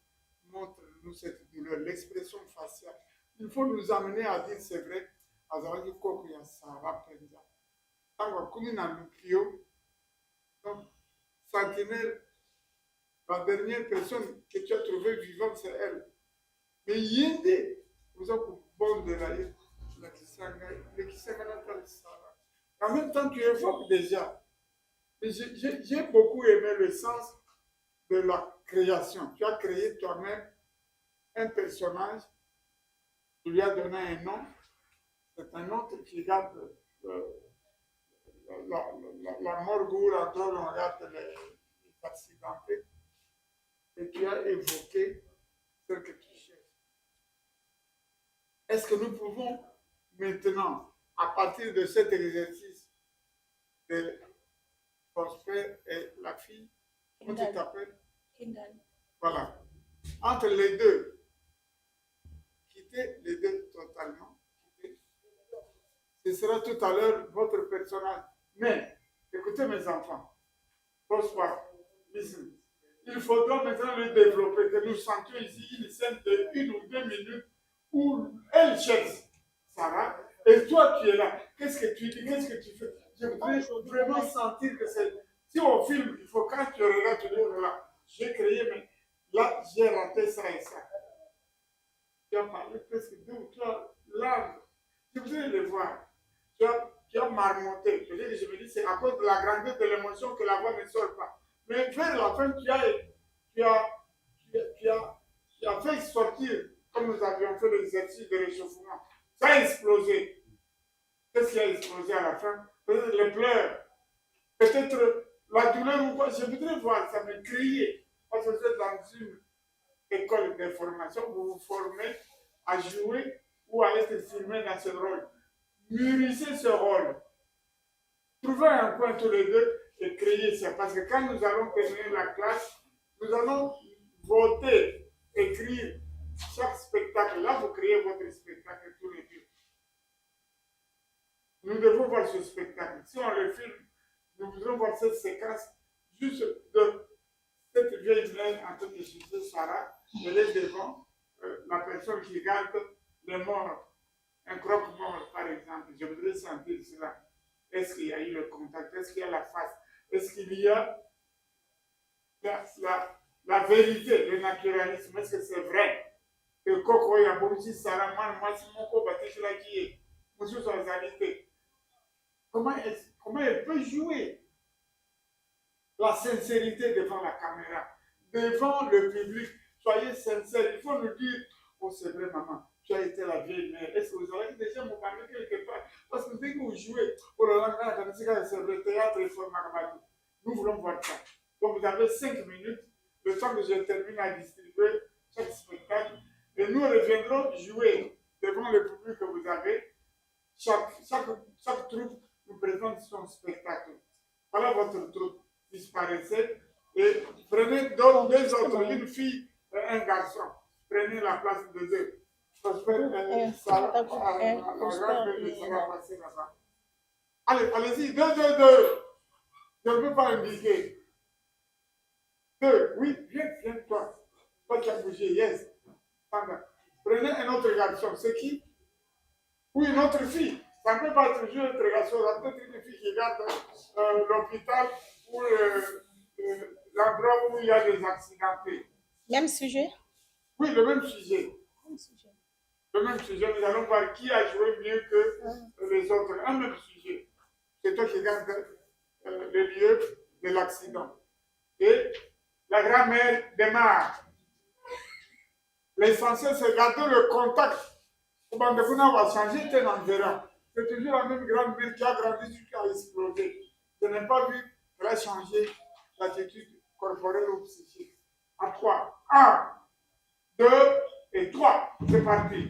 montre-nous cette douleur, l'expression faciale. Il faut nous amener à dire c'est vrai. Azawaki Koko ya Sarah Penza. Tango Kumi na Lukio. Donc, centenaire, la dernière personne que tu as trouvée vivante, c'est elle. Mais Yende, vous avez bon de la Kisanga, le Kisanga Natal Sarah. En même temps, tu évoques déjà. J'ai beaucoup aimé le sens de la création. Tu as créé toi-même un personnage, tu lui as donné un nom. C'est un autre qui garde la morgue où on regarde les accidentés. Et tu as évoqué ce que tu cherches. Est-ce que nous pouvons maintenant, à partir de cet exercice de Prosper et la fille, comment tu t'appelles? Kendall. Voilà. Entre les deux, quitter les deux totalement. Ce sera tout à l'heure votre personnage. Mais, écoutez mes enfants, Prosper, listen. Il faudra maintenant le développer, que nous sentions ici une scène de 1 ou 2 minutes où elle cherche Sarah et toi tu es là. Qu'est-ce que tu dis? Qu'est-ce que tu fais? Je voudrais vraiment sentir que c'est. Si on filme, il faut quand tu regardes, tu dis oh là, j'ai créé, mais là j'ai raté ça et ça. Tu as parlé presque 2 ou 3 langues. Je voudrais le voir. Tu as marmonté. Peut-être que je me dis c'est à cause de la grandeur de l'émotion que la voix ne sort pas. Mais vers la fin, tu as fait sortir, comme nous avions fait l'exercice de réchauffement. Ça a explosé. Qu'est-ce qui a explosé à la fin? Peut-être les pleurs, peut-être la douleur ou quoi. Je voudrais voir ça, me crier. Parce que vous êtes dans une école de formation, vous vous formez à jouer ou à être filmé dans ce rôle. Mûrissez ce rôle. Trouvez un coin tous les deux et créer ça. Parce que quand nous allons terminer la classe, nous allons voter, écrire chaque spectacle. Là, vous créez votre spectacle tous les deux. Nous devons voir ce spectacle. Si on le filme, nous voudrons voir cette séquence juste de cette vieille mère en train de chercher Sarah. Elle est devant la personne qui garde les morts. Un croque-mort, par exemple. Je voudrais sentir cela. Est-ce qu'il y a eu le contact? Est-ce qu'il y a la face? Est-ce qu'il y a la vérité, le naturalisme? Est-ce que c'est vrai que Koko Yabonji Sarah Man Masimoko Batishla qui est Monsieur Sozalité? Comment elle peut jouer la sincérité devant la caméra, devant le public? Soyez sincères. Il faut nous dire, oh c'est vrai maman, tu as été la vieille mère. Est-ce que vous avez déjà mon ami quelque part? Parce que dès que vous jouez, pour le langage, c'est le théâtre et le nous voulons voir ça. Donc vous avez 5 minutes, le temps que je termine à distribuer chaque spectacle. Et nous reviendrons jouer devant le public que vous avez. Chaque troupe nous présente son spectacle. Voilà votre troupe. Disparaissez et prenez deux autres, une fille et un garçon. Prenez la place de deux. Ça va passer là-bas. Allez-y, deux. Je ne veux pas indiquer. 2, oui, viens, toi. Toi qui as bougé, yes. Prenez un autre garçon. C'est qui? Ou une autre fille. Ça ne peut pas être toujours un autre garçon. Ça peut être une fille qui garde l'hôpital ou l'endroit où il y a des accidentés. Même sujet? Oui, le même sujet. Le même sujet. Nous allons voir qui a joué mieux que les autres. Un même sujet. c'est toi qui gardes le lieu de l'accident. Et la grand-mère démarre. L'essentiel, c'est garder le contact. Comment va changer, tu en verras. C'est toujours la même grand-mère qui a grandi, qui a explosé. Je n'ai pas vu qu'elle a changé l'attitude corporelle ou psychique. À 3. 1, 2 et 3. C'est parti.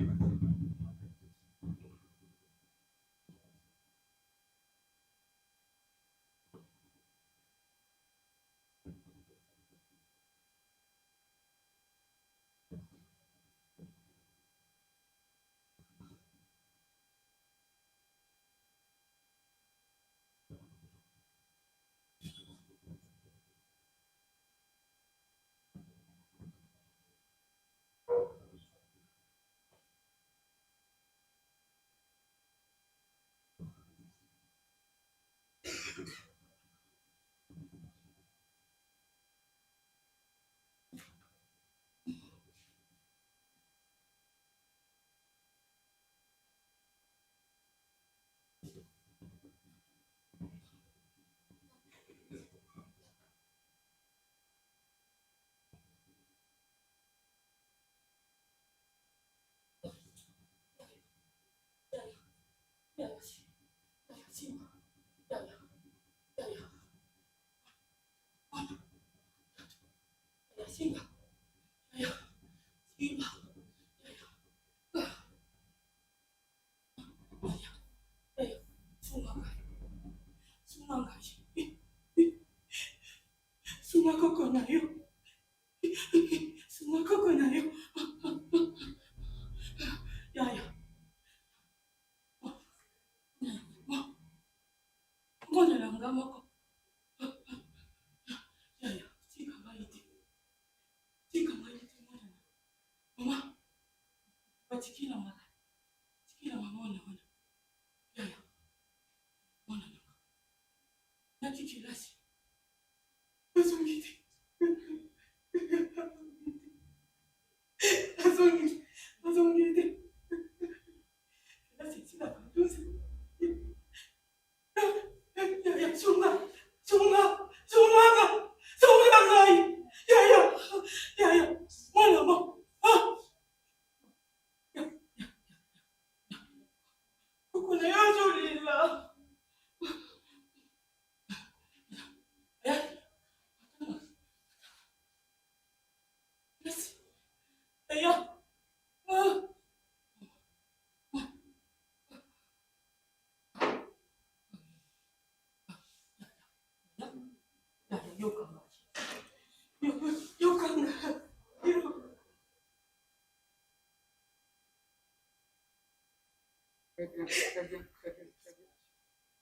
Très bien, très bien, très bien, très bien,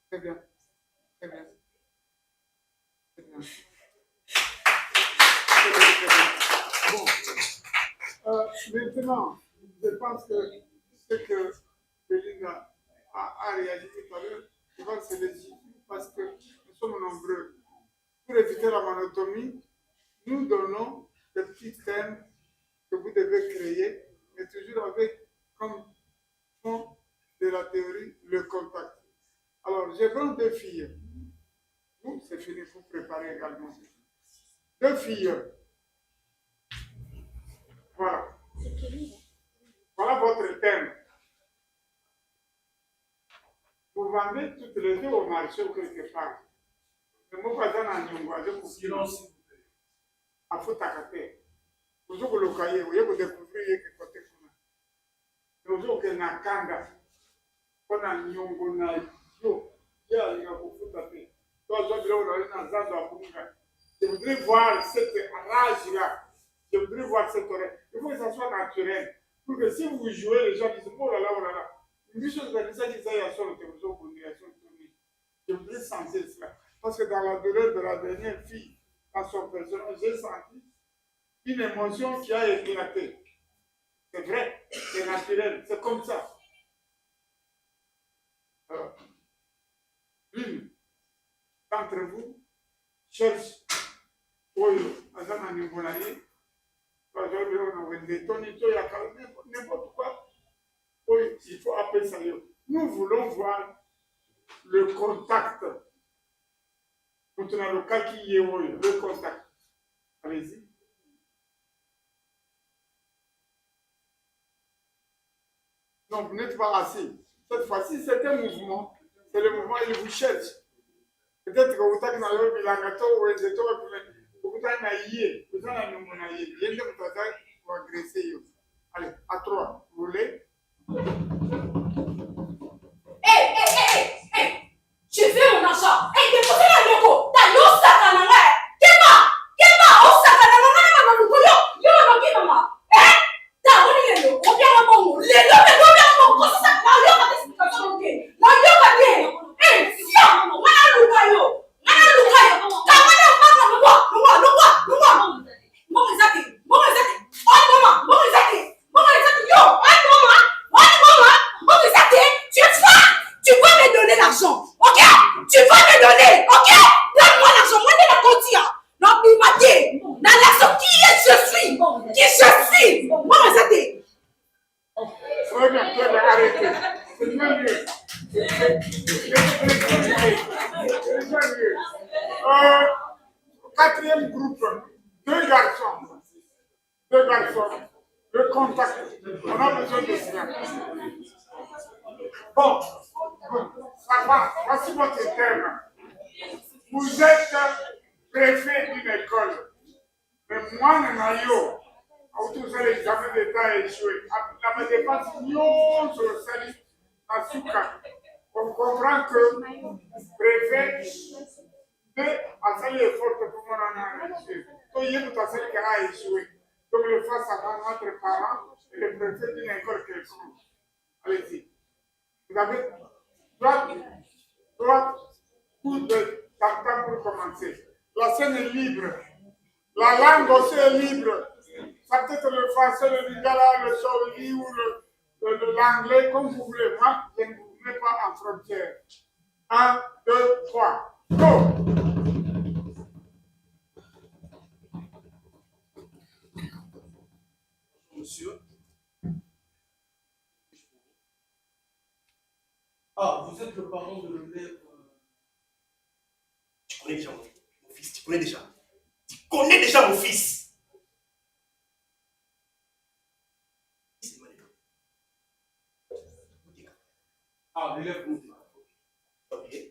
très bien, très bien, très bien, très bien. Bon, maintenant, je pense que ce que Belinda a réagi tout à l'heure, je pense que c'est légitime parce que nous sommes nombreux. Pour éviter la monotomie, nous donnons des petits thèmes que vous devez créer, mais toujours avec comme fond de la théorie le contact. Alors, je prends 2 filles. Vous, c'est fini, vous préparez également. 2 filles. Voilà. Voilà votre thème. Vous vendez toutes les 2 au marché ou quelque part. Le mot pas dans un linguage pour silence. À Foutakate. Vous avez le cahier, vous avez découvert que côté kuna. Vous avez nakanda. On a nyongo na yo. Ya linga kufutate. Toi, je voudrais voir cette rage-là. Je voudrais voir cette oreille. Il faut que ça soit naturel. Pour que si vous jouez, les gens disent oh là là, oh là là. Une chose comme ça qui s'est sur le télévision, je voudrais sentir cela. Parce que dans la douleur de la dernière fille, dans son personnage, j'ai senti une émotion qui a éclaté. C'est vrai, c'est naturel, c'est comme ça. L'une d'entre vous cherche n'importe quoi. Il faut appeler ça. Nous voulons voir le contact. Maintenant, le cas qui est le contact. Allez-y. Non, vous n'êtes pas assis. Cette fois-ci, c'est un mouvement. C'est le mouvement, il vous cherche. Peut-être que vous avez un bilangato ou un zeto, vous avez un aïe, vous avez un nom aïe. Il y a des gens qui agresser. Allez, à 3, vous voulez? Je veux mon argent. Déposez la logo. T'as l'eau sacananga. Qu'est-ce au sacananga, maman. T'as volé le lot. On vient à mon mot. Les lots, comment ça? Tu vas me donner l'argent, ok? Tu vas me donner, ok? Donne-moi l'argent, moi je la continue. Non, mais m'a dit, dans l'argent, je suis? Moi, je sais. Très bien, arrêtez. C'est bien mieux. Quatrième groupe, deux garçons. Le contact. On a besoin de cela. Bon, ça va. Voici votre thème. Vous êtes préfet d'une école. Mais moi, Nayo, tous l'examen d'État est échoué. La dépense, non, sur le salut, à Souka. On comprend que le préfet a fait l'effort que tout le monde en a échoué. Donc, il y a tout à fait qui a échoué. Donc, le face à notre parent et le préfet d'une école quelconque. Allez-y. Vous avez droit coup de tam-tam pour commencer. La scène est libre. La langue aussi est libre. Ça peut être le français, le lingala, le swahili ou l'anglais, comme vous voulez. Moi, je ne vous mets pas en frontière. 1, 2, 3, go! Monsieur. Ah, vous êtes le parent de l'élève. Tu connais déjà mon fils, tu connais déjà mon fils. Ah, l'élève. Ok. Tu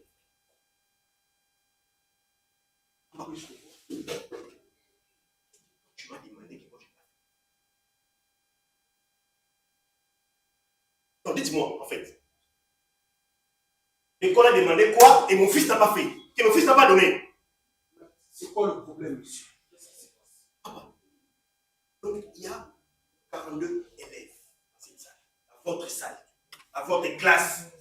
m'as demandé que moi je parle. Non, dites-moi, en fait. L'école a demandé quoi et mon fils n'a pas fait. Que mon fils n'a pas donné. C'est quoi le problème, monsieur? Qu'est-ce qui se passe? Papa. Donc, il y a 42 élèves dans cette salle, à votre salle, à votre classe.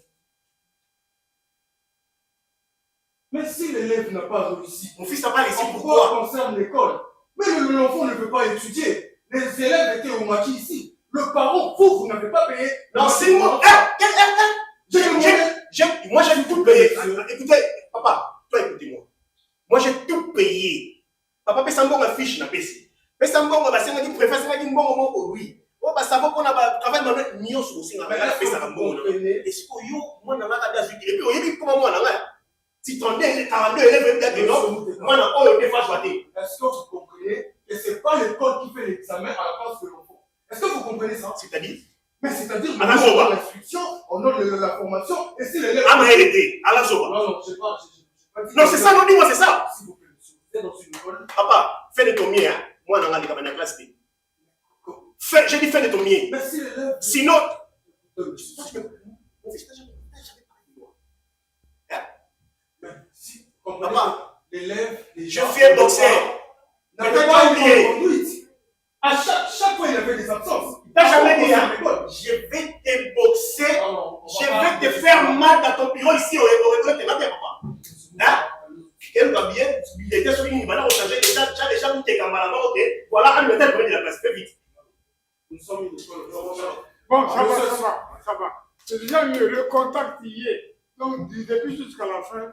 Mais si l'élève n'a pas réussi, Mon fils n'a pas réussi, pourquoi pourquoi? concerne l'école? Mais l'enfant ne veut pas étudier. Les élèves étaient au maquis ici. Le parent, vous n'avez pas payé. Non, c'est moi. Moi, j'ai tout payé. Écoutez, papa, toi, écoutez-moi. Moi, j'ai tout payé. Papa, paye un bon affiche, n'a pas ici. Paye un bon, bah, c'est un préfet, c'est un bon moment pour lui. Oh, bah, ça va qu'on a travaillé dans notre million sur aussi. On a fait ça un bon. Est-ce que yo, moi, on a pas d'azur. Et puis, on y a comment moi, on a si 32 élèves, moi, on a des fois choisi. Est-ce que vous comprenez que ce n'est pas l'école qui fait l'examen à la place de l'enfant? Est-ce que vous comprenez ça? C'est-à-dire? Mais c'est-à-dire, on a l'instruction, on a la formation, et si l'élève. Ah, mais elle était, à la Zoba. Non, je sais pas. Non, c'est ça, non, dis-moi, c'est ça. S'il vous plaît, monsieur, vous êtes dans une école. Papa, fais de ton mieux, hein. Moi, on a des camarades de classe. J'ai dit fais de ton mieux. Mais si l'élève. Sinon. Mon fils n'a jamais parlé de moi. Mais si, papa, l'élève. Je suis un boxeur. N'avait pas eu de conduite. À chaque fois, il avait des absences. T'as jamais dit, hein? Je vais te boxer, je vais te faire mal dans ton bureau ici au retraite. Papa. Hein? Elle va bien, il était sur une banane, on changeait déjà, déjà, tout est camarades, ok? Voilà, un hôtel pour de la place, fais vite. Nous sommes une école. Bon, ça va. C'est déjà mieux, le contact y est. Donc, du début jusqu'à la fin,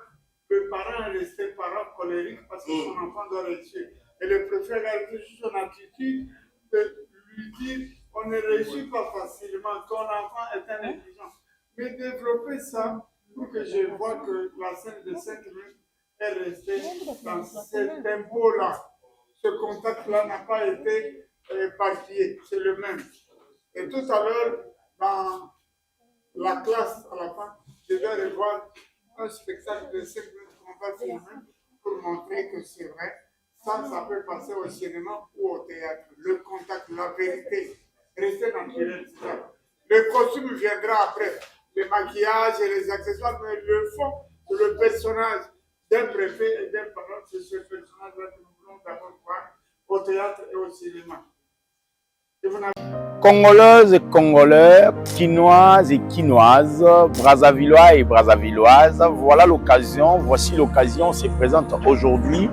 le parent est resté parent colérique parce que son enfant doit le tuer. Et le préfet a réfléchi son attitude de lui dire on ne réussit pas facilement, ton enfant est un négligent. Mais développer ça pour que je vois que la scène de 5 minutes est restée dans ce tempo-là. Ce contact-là n'a pas été éparpillé, c'est le même. Et tout à l'heure, dans la classe, à la fin, je vais revoir un spectacle de 5 minutes qu'on va filmer pour montrer que c'est vrai. Ça peut passer au cinéma ou au théâtre. Le contact, la vérité, rester naturel, c'est ça. Le costume viendra après. Le maquillage et les accessoires, mais le fond, le personnage d'un préfet et d'un parent, c'est ce personnage-là que nous voulons d'abord voir au théâtre et au cinéma. Congolaises et Congolais, Quinoises et Quinoises, Brazzavillois et Brazzavilloises, voilà l'occasion, voici l'occasion se présente aujourd'hui.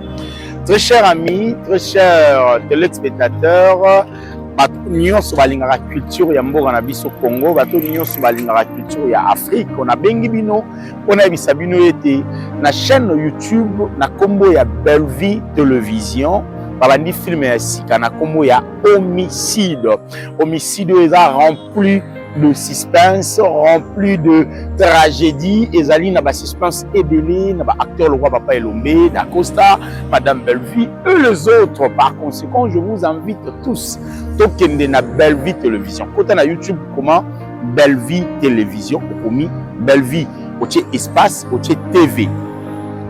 Très chers amis, très chers téléspectateurs, nyonso balingaka culture ya mboka na biso Congo, bato nyonso balingaka culture ya Afrique, on a bengi bino, on a bisa bino ete na chaîne YouTube na kombo ya Belle Vie Télévision. Babandi film ya sika na kombo ya Homicide. Homicide eza rempli de suspense, rempli de tragédie. Ezali na ba suspense ebele, na ba acteur le roi Papa Elombe, D'Acosta, Madame Bellevie et les autres. Par conséquent, je vous invite tous tokende na Belle Vie Télévision. Côté na YouTube comment Belle Vie Télévision, okomi Belle Vie, otie espace, otie TV.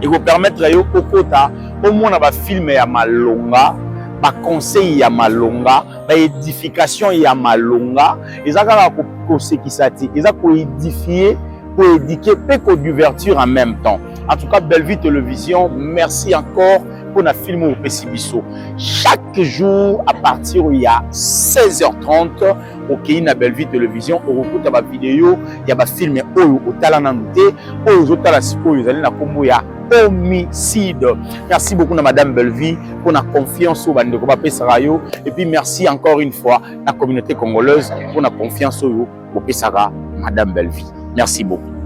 Et vous permettre yo kokota au moins ba film ya malonga, ba conseil ya malonga, ba édification ya malonga, ezaka ko sekisati, ezaka ko édifier, pour éduquer et ko divertir en même temps. En tout cas, Belle Vie Télévision, merci encore pour la film au Pessibiso. Chaque jour à partir il y a 16h30 au Kenya Belle Vie Télévision, on écoute ma vidéo, il y a ba film au talana noté, au tala siko ils allaient na kombo ya Homicide. Merci beaucoup à Madame Bellevie pour la confiance au Bandeko Pesarayo et puis merci encore une fois à la communauté congolaise pour la confiance au Pesara Madame Bellevie. Merci beaucoup.